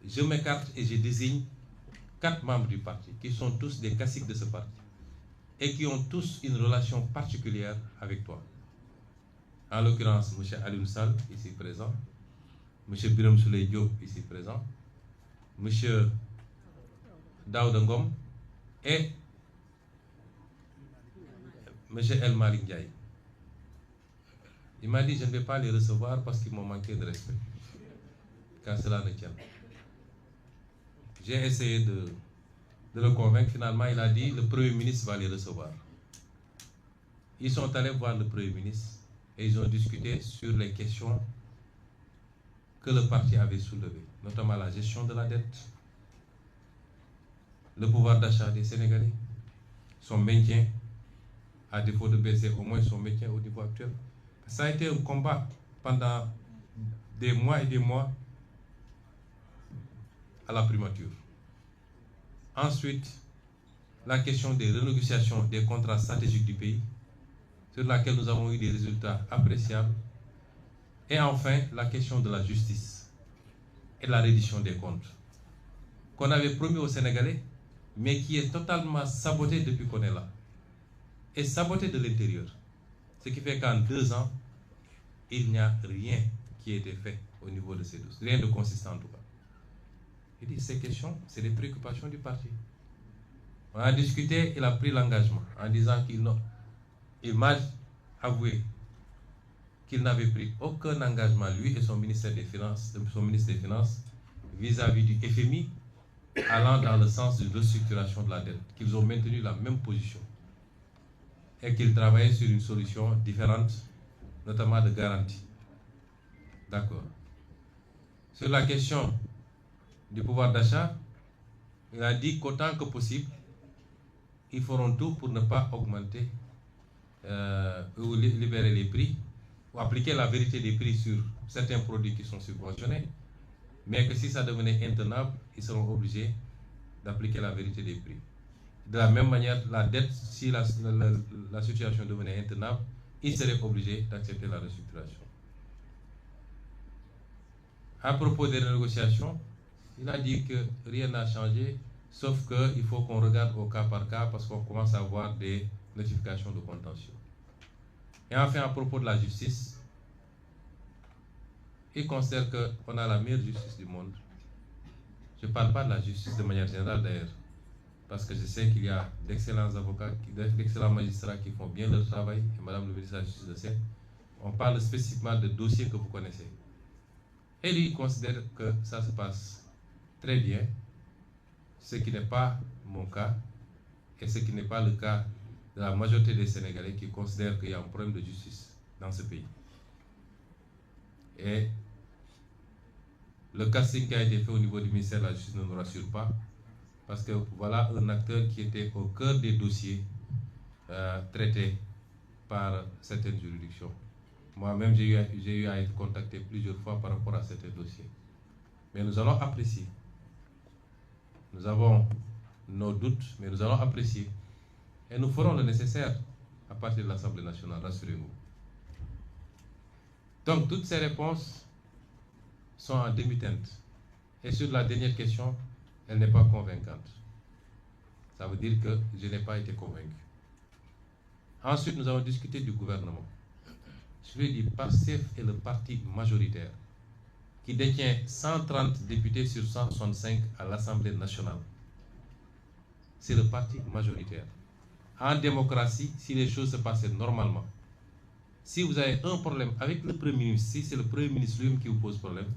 je m'écarte et je désigne 4 membres du parti qui sont tous des caciques de ce parti et qui ont tous une relation particulière avec toi. En l'occurrence, M. Alioune Sall, ici présent, M. Birame Souleye Diop, ici présent, M. Daouda Ngom et M. El Malick Ndiaye. Il m'a dit, je ne vais pas les recevoir parce qu'ils m'ont manqué de respect. Car cela ne tient. J'ai essayé de le convaincre. Finalement, il a dit, le Premier ministre va les recevoir. Ils sont allés voir le Premier ministre et ils ont discuté sur les questions que le parti avait soulevées, notamment la gestion de la dette, le pouvoir d'achat des Sénégalais, son maintien, à défaut de baisser au moins son maintien au niveau actuel. Ça a été un combat pendant des mois et des mois à la primature. Ensuite, la question des renégociations des contrats stratégiques du pays, sur laquelle nous avons eu des résultats appréciables. Et enfin, la question de la justice et la reddition des comptes, qu'on avait promis aux Sénégalais, mais qui est totalement sabotée depuis qu'on est là. Et sabotée de l'intérieur. Ce qui fait qu'en 2 ans, il n'y a rien qui a été fait au niveau de ces dossiers. Rien de consistant en tout cas. Il dit, ces questions, c'est des préoccupations du parti. On a discuté, il a pris l'engagement en disant qu'il m'a avoué qu'il n'avait pris aucun engagement, lui et son ministère des Finances, vis-à-vis du FMI, allant dans le sens d'une restructuration de la dette, qu'ils ont maintenu la même position et qu'ils travaillaient sur une solution différente, notamment de garantie. D'accord. Sur la question du pouvoir d'achat, il a dit qu'autant que possible, ils feront tout pour ne pas augmenter ou libérer les prix, ou appliquer la vérité des prix sur certains produits qui sont subventionnés, mais que si ça devenait intenable, ils seront obligés d'appliquer la vérité des prix. De la même manière, la dette, si la situation devenait intenable, ils seraient obligés d'accepter la restructuration. À propos des négociations, il a dit que rien n'a changé, sauf qu'il faut qu'on regarde au cas par cas parce qu'on commence à avoir des notifications de contentieux. Et enfin, à propos de la justice, il considère qu'on a la meilleure justice du monde. Je ne parle pas de la justice de manière générale d'ailleurs, parce que je sais qu'il y a d'excellents avocats, d'excellents magistrats qui font bien leur travail, et Madame le ministre de la Justice le sait. On parle spécifiquement de dossiers que vous connaissez. Et lui, il considère que ça se passe très bien, ce qui n'est pas mon cas, et ce qui n'est pas le cas de la majorité des Sénégalais qui considèrent qu'il y a un problème de justice dans ce pays. Et le casting qui a été fait au niveau du ministère de la Justice ne nous rassure pas, parce que voilà un acteur qui était au cœur des dossiers traités par certaines juridictions. Moi-même, j'ai eu à être contacté plusieurs fois par rapport à certains dossiers. Mais nous allons apprécier. Nous avons nos doutes, mais nous allons apprécier. Et nous ferons le nécessaire à partir de l'Assemblée nationale, rassurez-vous. Donc, toutes ces réponses sont en demi-teinte. Et sur la dernière question, elle n'est pas convaincante. Ça veut dire que je n'ai pas été convaincu. Ensuite, nous avons discuté du gouvernement. Je lui ai dit, PASTEF est le parti majoritaire qui détient 130 députés sur 165 à l'Assemblée nationale. C'est le parti majoritaire. En démocratie, si les choses se passaient normalement, si vous avez un problème avec le Premier ministre, si c'est le Premier ministre lui-même qui vous pose problème,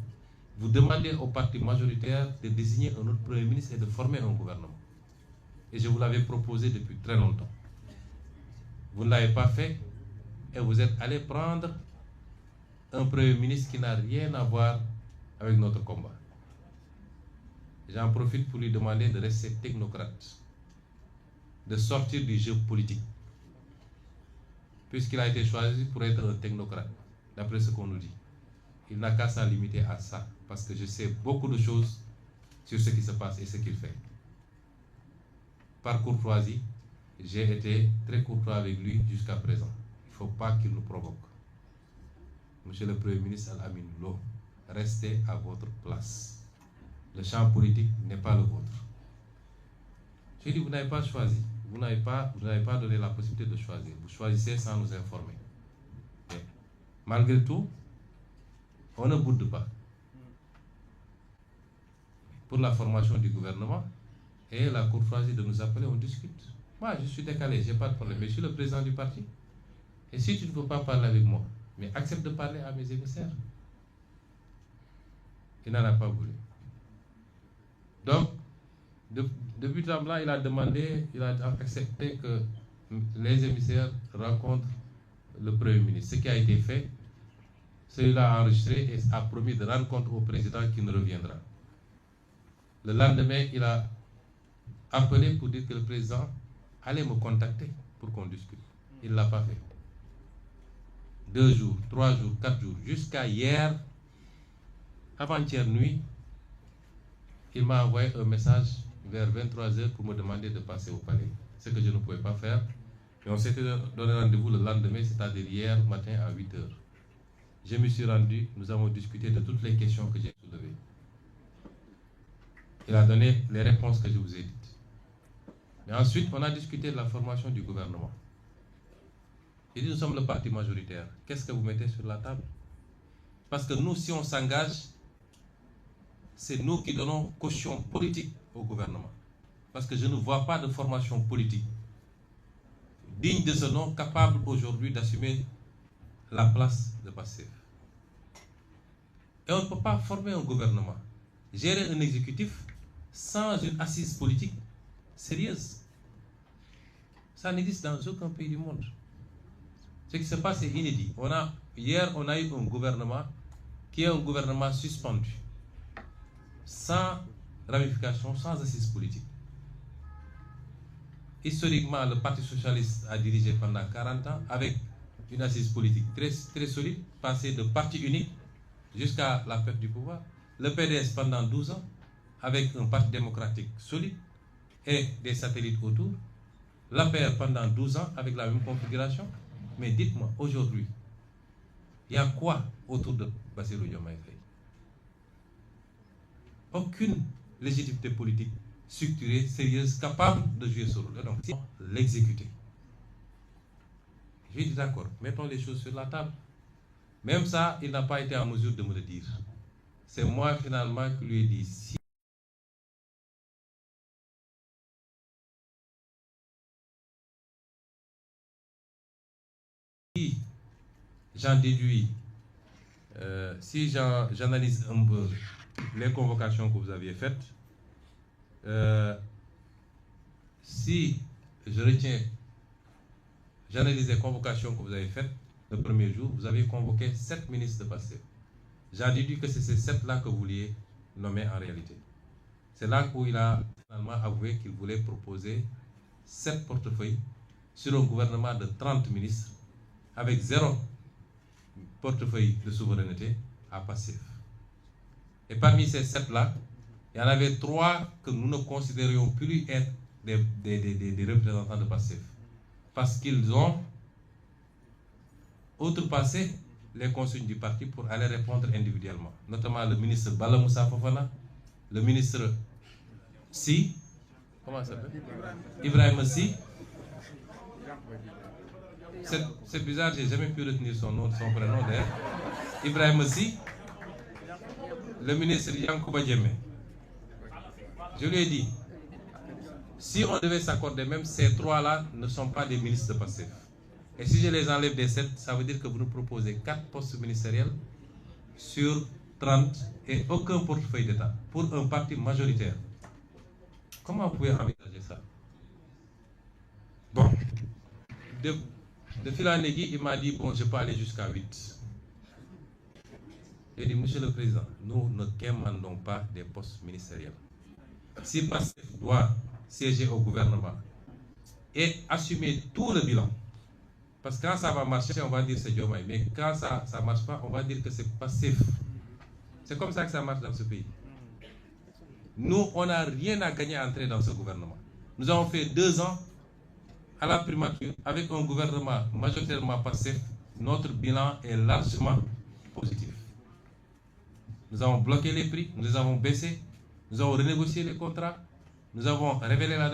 vous demandez au parti majoritaire de désigner un autre Premier ministre et de former un gouvernement. Et je vous l'avais proposé depuis très longtemps. Vous ne l'avez pas fait et vous êtes allé prendre un Premier ministre qui n'a rien à voir avec notre combat. J'en profite pour lui demander de rester technocrate, de sortir du jeu politique, puisqu'il a été choisi pour être un technocrate, d'après ce qu'on nous dit. Il n'a qu'à s'en limiter à ça, parce que je sais beaucoup de choses sur ce qui se passe et ce qu'il fait. Par courtoisie, j'ai été très courtois avec lui jusqu'à présent. Il ne faut pas qu'il nous provoque. Monsieur le Premier ministre Al-Amin Lo, restez à votre place. Le champ politique n'est pas le vôtre. J'ai dit, vous n'avez pas choisi. Vous n'avez pas donné la possibilité de choisir. Vous choisissez sans nous informer. Et malgré tout, on ne boude pas. Pour la formation du gouvernement et la courtoisie de nous appeler, on discute. Moi, je suis décalé, je n'ai pas de problème, mais je suis le président du parti. Et si tu ne veux pas parler avec moi, mais accepte de parler à mes émissaires. Il n'en a pas voulu. Donc, depuis temps-là, il a demandé, il a accepté que les émissaires rencontrent le Premier ministre. Ce qui a été fait, celui-là a enregistré et a promis de rendre compte au président qui ne reviendra. Le lendemain, il a appelé pour dire que le président allait me contacter pour qu'on discute. Il ne l'a pas fait. 2 jours, 3 jours, 4 jours, jusqu'à hier, avant-hier nuit, il m'a envoyé un message vers 23h pour me demander de passer au palais. Ce que je ne pouvais pas faire. Et on s'était donné rendez-vous le lendemain, c'est-à-dire hier matin à 8h. Je me suis rendu, nous avons discuté de toutes les questions que j'ai soulevées. Il a donné les réponses que je vous ai dites. Mais ensuite, on a discuté de la formation du gouvernement. Il dit, nous sommes le parti majoritaire. Qu'est-ce que vous mettez sur la table? Parce que nous, si on s'engage, c'est nous qui donnons caution politique au gouvernement. Parce que je ne vois pas de formation politique digne de ce nom, capable aujourd'hui d'assumer la place de PASTEF. Et on ne peut pas former un gouvernement, gérer un exécutif sans une assise politique sérieuse. Ça n'existe dans aucun pays du monde. Ce qui se passe est inédit. Hier, on a eu un gouvernement qui est un gouvernement suspendu, sans ramification, sans assise politique. Historiquement, le Parti socialiste a dirigé pendant 40 ans avec une assise politique très solide, passée de parti unique jusqu'à la perte du pouvoir. Le PDS pendant 12 ans avec un parti démocratique solide et des satellites autour. L'APR pendant 12 ans avec la même configuration. Mais dites-moi, aujourd'hui, il y a quoi autour de Bassirou Diomaye Faye? Aucune légitimité politique structurée, sérieuse, capable de jouer ce rôle. Donc, si l'exécuter. J'ai dit d'accord, mettons les choses sur la table. Même ça, il n'a pas été en mesure de me le dire. C'est moi finalement qui lui ai dit, si j'en déduis, si j'analyse un peu les convocations que vous aviez faites, si je retiens, j'analyse les convocations que vous avez faites le premier jour, vous avez convoqué 7 ministres de Pastef. J'en déduis que c'est ces 7-là que vous vouliez nommer en réalité. C'est là où il a finalement avoué qu'il voulait proposer 7 portefeuilles sur un gouvernement de 30 ministres avec 0 portefeuille de souveraineté à Pastef. Et parmi ces 7-là, il y en avait 3 que nous ne considérions plus être des représentants de Pastef. Parce qu'ils ont outrepassé les consignes du parti pour aller répondre individuellement. Notamment le ministre Bala Moussa Fofana, le ministre Si, comment ça s'appelle? Ibrahim Si. C'est bizarre, j'ai jamais pu retenir son nom, son prénom d'ailleurs. Ibrahim Si, le ministre Yankouba Diémé. Je lui ai dit, si on devait s'accorder, même ces 3-là ne sont pas des ministres de Pastef. Et si je les enlève des 7, ça veut dire que vous nous proposez 4 postes ministériels sur 30 et aucun portefeuille d'État pour un parti majoritaire. Comment vous pouvez envisager ça? Bon, de fil en aiguille, il m'a dit, bon, je peux aller jusqu'à 8. J'ai dit, Monsieur le Président, nous ne demandons pas des postes ministériels. Si Pastef doit siéger au gouvernement et assumer tout le bilan, parce que quand ça va marcher, on va dire c'est Diomaye, mais quand ça ne marche pas, on va dire que c'est Pastef. C'est comme ça que ça marche dans ce pays. Nous, on n'a rien à gagner à entrer dans ce gouvernement. Nous avons fait 2 ans à la primature avec un gouvernement majoritairement Pastef. Notre bilan est largement positif. Nous avons bloqué les prix, nous les avons baissés, nous avons renégocié les contrats, nous avons révélé la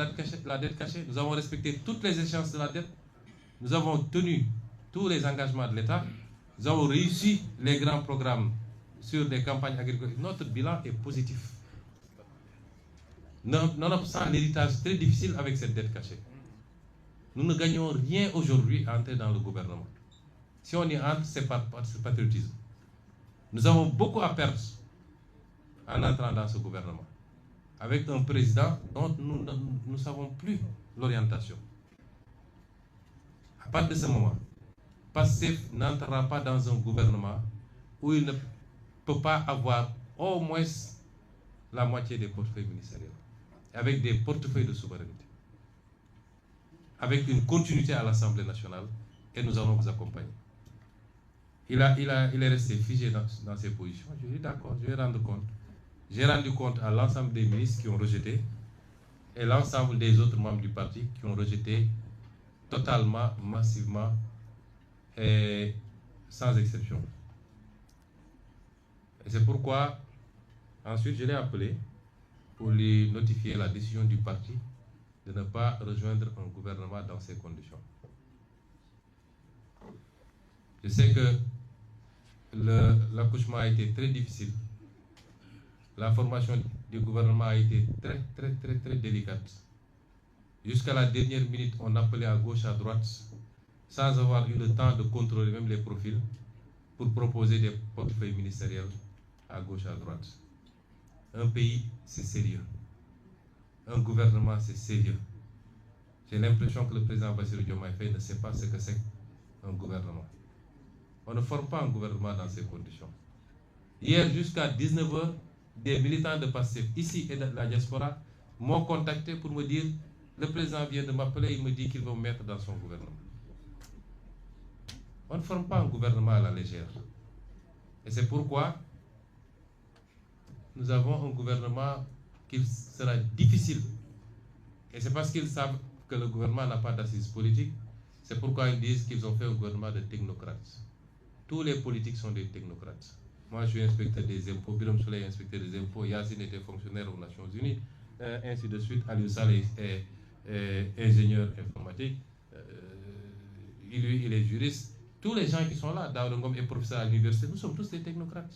dette cachée, nous avons respecté toutes les échéances de la dette, nous avons tenu tous les engagements de l'État, nous avons réussi les grands programmes sur des campagnes agricoles. Notre bilan est positif. Nonobstant l'héritage très difficile avec cette dette cachée. Nous ne gagnons rien aujourd'hui à entrer dans le gouvernement. Si on y entre, c'est par patriotisme. Nous avons beaucoup à perdre en entrant dans ce gouvernement, avec un président dont nous ne savons plus l'orientation. À partir de ce moment, Pastef n'entrera pas dans un gouvernement où il ne peut pas avoir au moins la moitié des portefeuilles ministériels, avec des portefeuilles de souveraineté, avec une continuité à l'Assemblée nationale, et nous allons vous accompagner. Il est resté figé dans ses positions. Je lui ai dit d'accord, je vais rendre compte. J'ai rendu compte à l'ensemble des ministres qui ont rejeté et l'ensemble des autres membres du parti qui ont rejeté totalement, massivement et sans exception. Et c'est pourquoi ensuite je l'ai appelé pour lui notifier la décision du parti de ne pas rejoindre un gouvernement dans ces conditions. Je sais que l'accouchement a été très difficile. La formation du gouvernement a été très délicate. Jusqu'à la dernière minute, on appelait à gauche, à droite, sans avoir eu le temps de contrôler même les profils, pour proposer des portefeuilles ministériels à gauche, à droite. Un pays, c'est sérieux. Un gouvernement, c'est sérieux. J'ai l'impression que le président Bassirou Diomaye Faye ne sait pas ce que c'est un gouvernement. On ne forme pas un gouvernement dans ces conditions. Hier, jusqu'à 19 h, des militants de PASTEF, ici et de la diaspora, m'ont contacté pour me dire le président vient de m'appeler, il me dit qu'il va me mettre dans son gouvernement. On ne forme pas un gouvernement à la légère. Et c'est pourquoi nous avons un gouvernement qui sera difficile. Et c'est parce qu'ils savent que le gouvernement n'a pas d'assises politiques, c'est pourquoi ils disent qu'ils ont fait un gouvernement de technocrates. Tous les politiques sont des technocrates. Moi, je suis inspecteur des impôts, Birame Souleye est inspecteur des impôts, Yassine était fonctionnaire aux Nations Unies, ainsi de suite. Aliou Sall est ingénieur informatique, lui, il est juriste. Tous les gens qui sont là, Daouda Ngom est professeur à l'université, nous sommes tous des technocrates.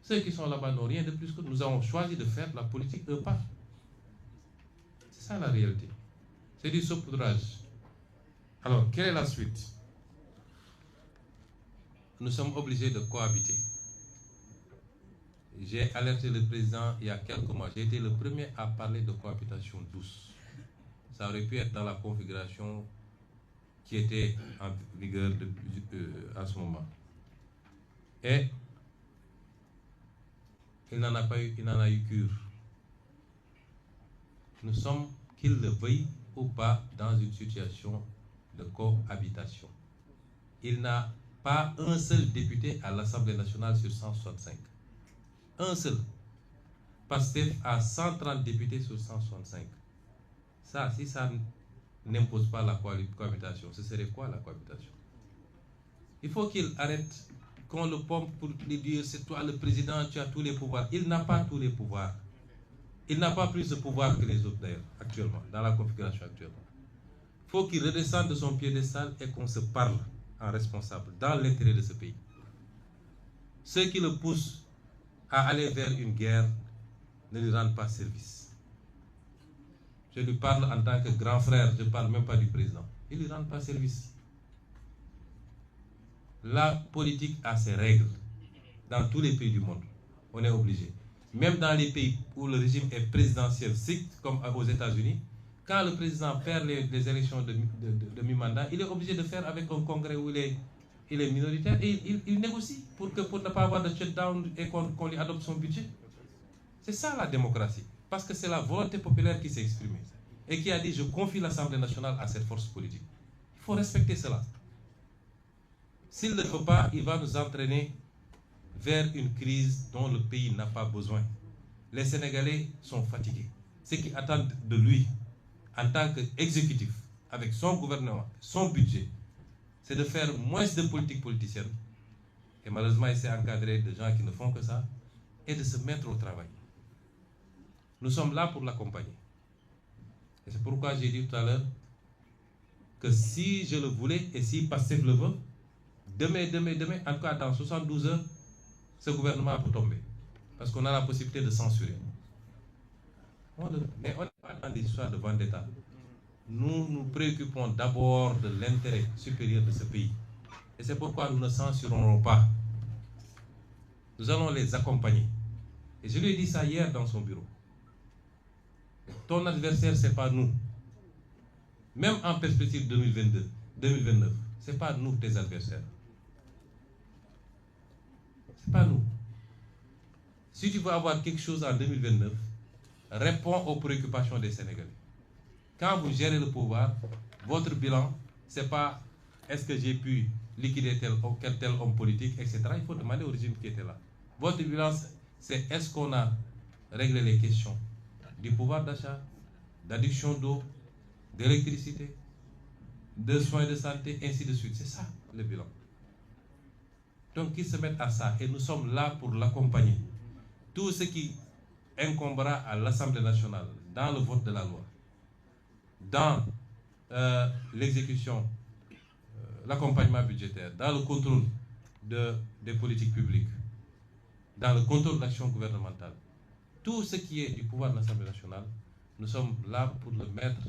Ceux qui sont là-bas n'ont rien de plus que nous avons choisi de faire la politique eux pas. C'est ça la réalité. C'est du saupoudrage. Alors, quelle est la suite? Nous sommes obligés de cohabiter. J'ai alerté le président il y a quelques mois. J'ai été le premier à parler de cohabitation douce. Ça aurait pu être dans la configuration qui était en vigueur à ce moment. Et il n'en a pas eu, il n'en a eu cure. Nous sommes, qu'il le veuille ou pas, dans une situation de cohabitation. Il n'a pas un seul député à l'Assemblée nationale sur 165. Un seul. PASTEF a 130 députés sur 165. Ça, si ça n'impose pas la cohabitation, ce serait quoi la cohabitation? Il faut qu'il arrête qu'on le pompe pour lui dire c'est toi le président, tu as tous les pouvoirs. Il n'a pas tous les pouvoirs. Il n'a pas plus de pouvoir que les autres d'ailleurs, actuellement, dans la configuration actuelle. Il faut qu'il redescende de son piédestal et qu'on se parle en responsable, dans l'intérêt de ce pays. Ceux qui le poussent à aller vers une guerre ne lui rendent pas service. Je lui parle en tant que grand frère, je ne parle même pas du président. Ils ne lui rendent pas service. La politique a ses règles. Dans tous les pays du monde, on est obligé. Même dans les pays où le régime est présidentiel strict, comme aux États-Unis, quand le président perd les élections de mi-mandat, il est obligé de faire avec un congrès où il est minoritaire et il négocie pour ne pas avoir de shutdown et qu'on lui adopte son budget. C'est ça la démocratie. Parce que c'est la volonté populaire qui s'est exprimée et qui a dit je confie l'Assemblée nationale à cette force politique. Il faut respecter cela. S'il ne le fait pas, il va nous entraîner vers une crise dont le pays n'a pas besoin. Les Sénégalais sont fatigués. Ce qu'ils attendent de lui, en tant qu'exécutif, avec son gouvernement, son budget, c'est de faire moins de politique politicienne. Et malheureusement, il s'est encadré de gens qui ne font que ça, et de se mettre au travail. Nous sommes là pour l'accompagner. Et c'est pourquoi j'ai dit tout à l'heure que si je le voulais et si PASTEF le veut, demain, en tout cas dans 72 heures, ce gouvernement peut tomber. Parce qu'on a la possibilité de censurer. Mais on n'est pas dans des histoires de vendetta. Nous nous préoccupons d'abord de l'intérêt supérieur de ce pays. Et c'est pourquoi nous ne censurerons pas. Nous allons les accompagner. Et je lui ai dit ça hier dans son bureau. Ton adversaire, ce n'est pas nous. Même en perspective 2029, ce n'est pas nous tes adversaires. Ce n'est pas nous. Si tu veux avoir quelque chose en 2029, réponds aux préoccupations des Sénégalais. Quand vous gérez le pouvoir, votre bilan, ce n'est pas est-ce que j'ai pu liquider tel homme politique, etc. Il faut demander au régime qui était là. Votre bilan, c'est est-ce qu'on a réglé les questions du pouvoir d'achat, d'adduction d'eau, d'électricité, de soins de santé, ainsi de suite. C'est ça le bilan. Donc qu'ils se mettent à ça et nous sommes là pour l'accompagner. Tout ce qui incombera à l'Assemblée nationale dans le vote de la loi, dans l'exécution, l'accompagnement budgétaire, dans le contrôle des politiques publiques, dans le contrôle de l'action gouvernementale, tout ce qui est du pouvoir de l'Assemblée nationale, nous sommes là pour le mettre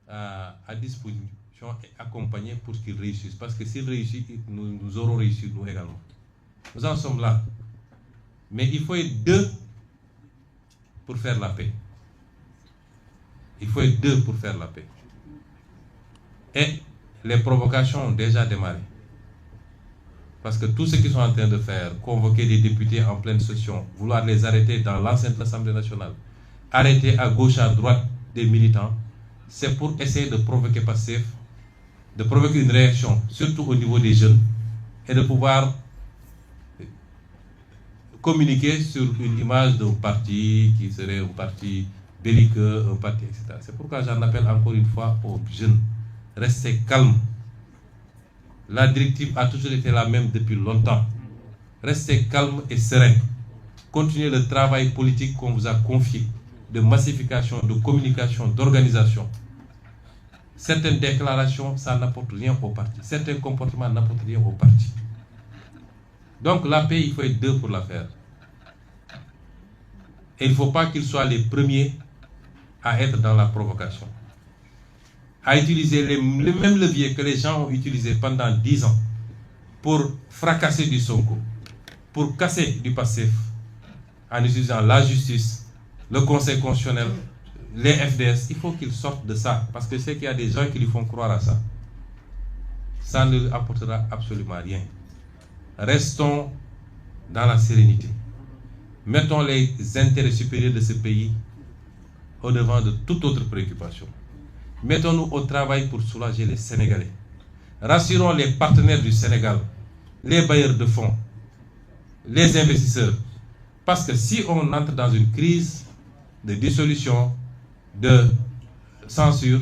à disposition et accompagner pour qu'il réussisse. Parce que s'il réussit, nous aurons réussi nous également. Nous en sommes là. Mais il faut être deux pour faire la paix. Il faut être deux pour faire la paix. Et les provocations ont déjà démarré. Parce que tout ce qu'ils sont en train de faire, convoquer des députés en pleine session, vouloir les arrêter dans l'enceinte de l'Assemblée nationale, arrêter à gauche, à droite des militants, c'est pour essayer de provoquer Pastef, de provoquer une réaction, surtout au niveau des jeunes, et de pouvoir communiquer sur une image d'un parti qui serait un parti belliqueux, un parti, etc. C'est pourquoi j'en appelle encore une fois aux jeunes. Restez calmes. La directive a toujours été la même depuis longtemps. Restez calmes et sereins. Continuez le travail politique qu'on vous a confié, de massification, de communication, d'organisation. Certaines déclarations, ça n'apporte rien au parti. Certains comportements n'apportent rien au parti. Donc la paix, il faut être deux pour la faire. Et il ne faut pas qu'ils soient les premiers à être dans la provocation. À utiliser les mêmes leviers que les gens ont utilisés pendant 10 ans pour fracasser du Sonko, pour casser du Pastef, en utilisant la justice, le Conseil constitutionnel, les FDS. Il faut qu'ils sortent de ça, parce que je sais qu'il y a des gens qui lui font croire à ça. Ça ne lui apportera absolument rien. Restons dans la sérénité. Mettons les intérêts supérieurs de ce pays au-devant de toute autre préoccupation. Mettons-nous au travail pour soulager les Sénégalais. Rassurons les partenaires du Sénégal, les bailleurs de fonds, les investisseurs. Parce que si on entre dans une crise de dissolution, de censure,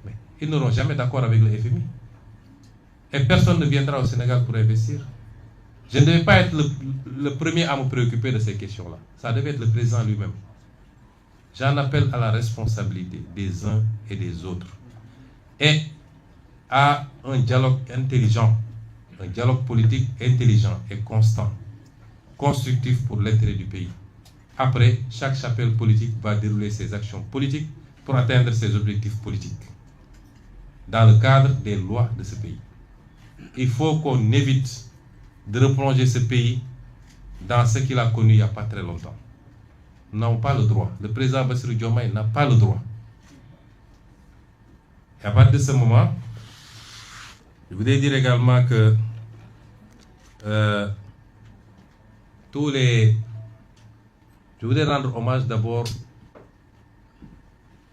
mais ils n'auront jamais d'accord avec le FMI. Et personne ne viendra au Sénégal pour investir. Je ne devais pas être le premier à me préoccuper de ces questions-là. Ça devait être le président lui-même. J'en appelle à la responsabilité des uns et des autres. Et à un dialogue intelligent, un dialogue politique intelligent et constant, constructif pour l'intérêt du pays. Après, chaque chapelle politique va dérouler ses actions politiques pour atteindre ses objectifs politiques, dans le cadre des lois de ce pays. Il faut qu'on évite de replonger ce pays dans ce qu'il a connu il n'y a pas très longtemps. Nous n'avons pas le droit. Le président Bassirou Diomaye n'a pas le droit. Et à partir de ce moment, je voudrais dire également que je voudrais rendre hommage d'abord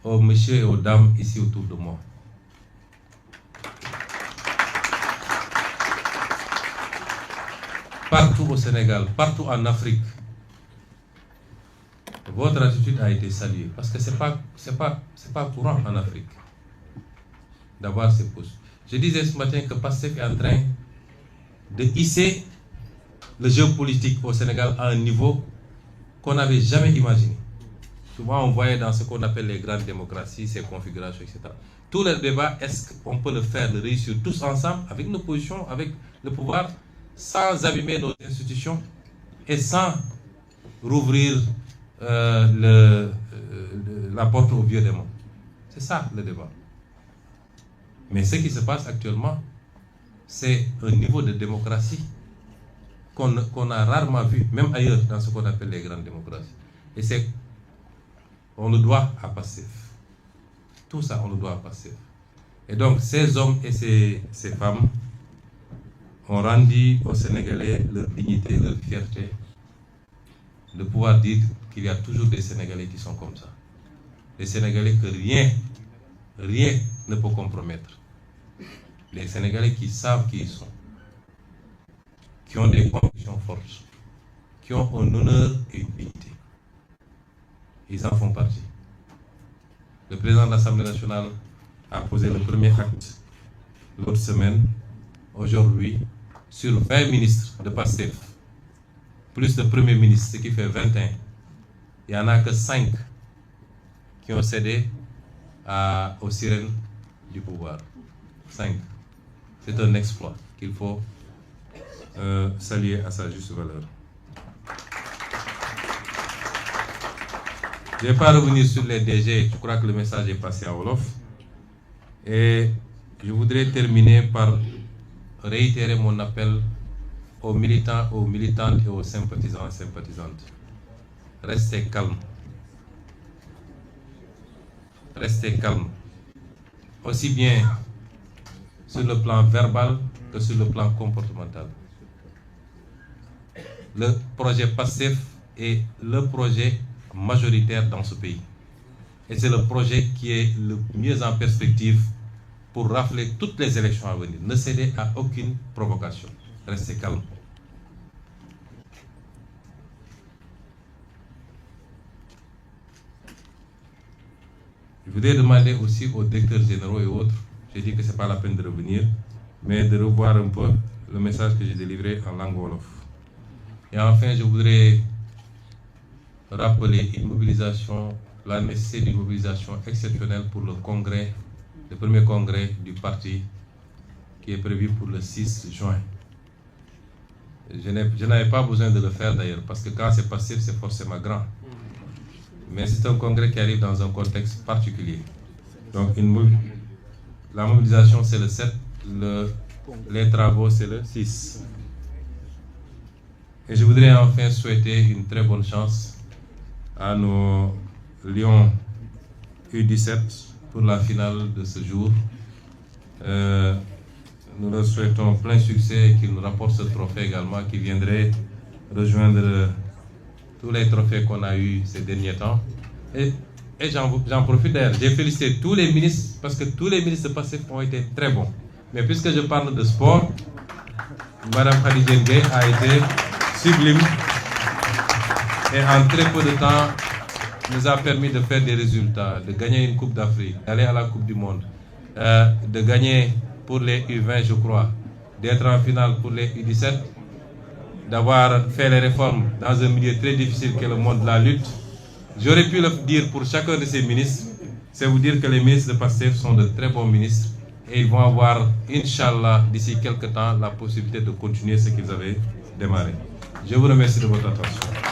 aux messieurs et aux dames ici autour de moi. Partout au Sénégal, partout en Afrique, votre attitude a été saluée. Parce que c'est pas courant en Afrique d'avoir ces postes. Je disais ce matin que Pastef est en train de hisser le jeu politique au Sénégal à un niveau qu'on n'avait jamais imaginé. Souvent on voyait dans ce qu'on appelle les grandes démocraties, ces configurations, etc. Tout le débat, est-ce qu'on peut le faire, le réussir tous ensemble, avec l'opposition, avec le pouvoir, sans abîmer nos institutions et sans rouvrir la porte au vieux démon. C'est ça le débat. Mais ce qui se passe actuellement, c'est un niveau de démocratie qu'on a rarement vu, même ailleurs, dans ce qu'on appelle les grandes démocraties. Et on le doit à Pastef. Tout ça, on le doit à Pastef. Et donc, ces hommes et ces femmes ont rendu aux Sénégalais leur dignité, leur fierté, de pouvoir dire qu'il y a toujours des Sénégalais qui sont comme ça. Des Sénégalais que rien ne peut compromettre. Les Sénégalais qui savent qui ils sont, qui ont des convictions fortes, qui ont un honneur et une dignité. Ils en font partie. Le président de l'Assemblée nationale a posé le premier acte l'autre semaine, aujourd'hui, sur 20 ministres de Pastef, plus de premiers ministres, ce qui fait 21. Il n'y en a que 5 qui ont cédé aux sirènes du pouvoir. 5. C'est un exploit qu'il faut saluer à sa juste valeur. Je ne vais pas revenir sur les DG, je crois que le message est passé à Wolof. Et je voudrais terminer par réitérer mon appel aux militants, aux militantes et aux sympathisants et sympathisantes. Restez calmes. Restez calmes. Aussi bien sur le plan verbal que sur le plan comportemental. le projet PASTEF est le projet majoritaire dans ce pays. Et c'est le projet qui est le mieux en perspective pour rafler toutes les élections à venir. Ne cédez à aucune provocation. Restez calme. Je voudrais demander aussi aux directeurs généraux et autres, j'ai dit que ce n'est pas la peine de revenir, mais de revoir un peu le message que j'ai délivré en langue wolof. Et enfin, je voudrais rappeler une mobilisation, la nécessité d'une mobilisation exceptionnelle pour le congrès, le premier congrès du parti qui est prévu pour le 6 juin. Je n'avais pas besoin de le faire d'ailleurs, parce que quand c'est passif, c'est forcément grand. Mais c'est un congrès qui arrive dans un contexte particulier. Donc la mobilisation c'est le 7, les travaux c'est le 6. Et je voudrais enfin souhaiter une très bonne chance à nos Lions U17 pour la finale de ce jour. Nous leur souhaitons plein succès et qu'ils nous rapportent ce trophée également qui viendrait rejoindre tous les trophées qu'on a eus ces derniers temps. Et j'en profite d'ailleurs, j'ai félicité tous les ministres parce que tous les ministres de PASTEF ont été très bons. Mais puisque je parle de sport, Madame Khadija Ndiaye a été sublime et en très peu de temps nous a permis de faire des résultats, de gagner une Coupe d'Afrique, d'aller à la Coupe du Monde, de gagner pour les U20 je crois, d'être en finale pour les U17, d'avoir fait les réformes dans un milieu très difficile qu'est le monde de la lutte. J'aurais pu le dire pour chacun de ces ministres, c'est vous dire que les ministres de PASTEF sont de très bons ministres et ils vont avoir, Inch'Allah, d'ici quelques temps, la possibilité de continuer ce qu'ils avaient démarré. Je vous remercie de votre attention.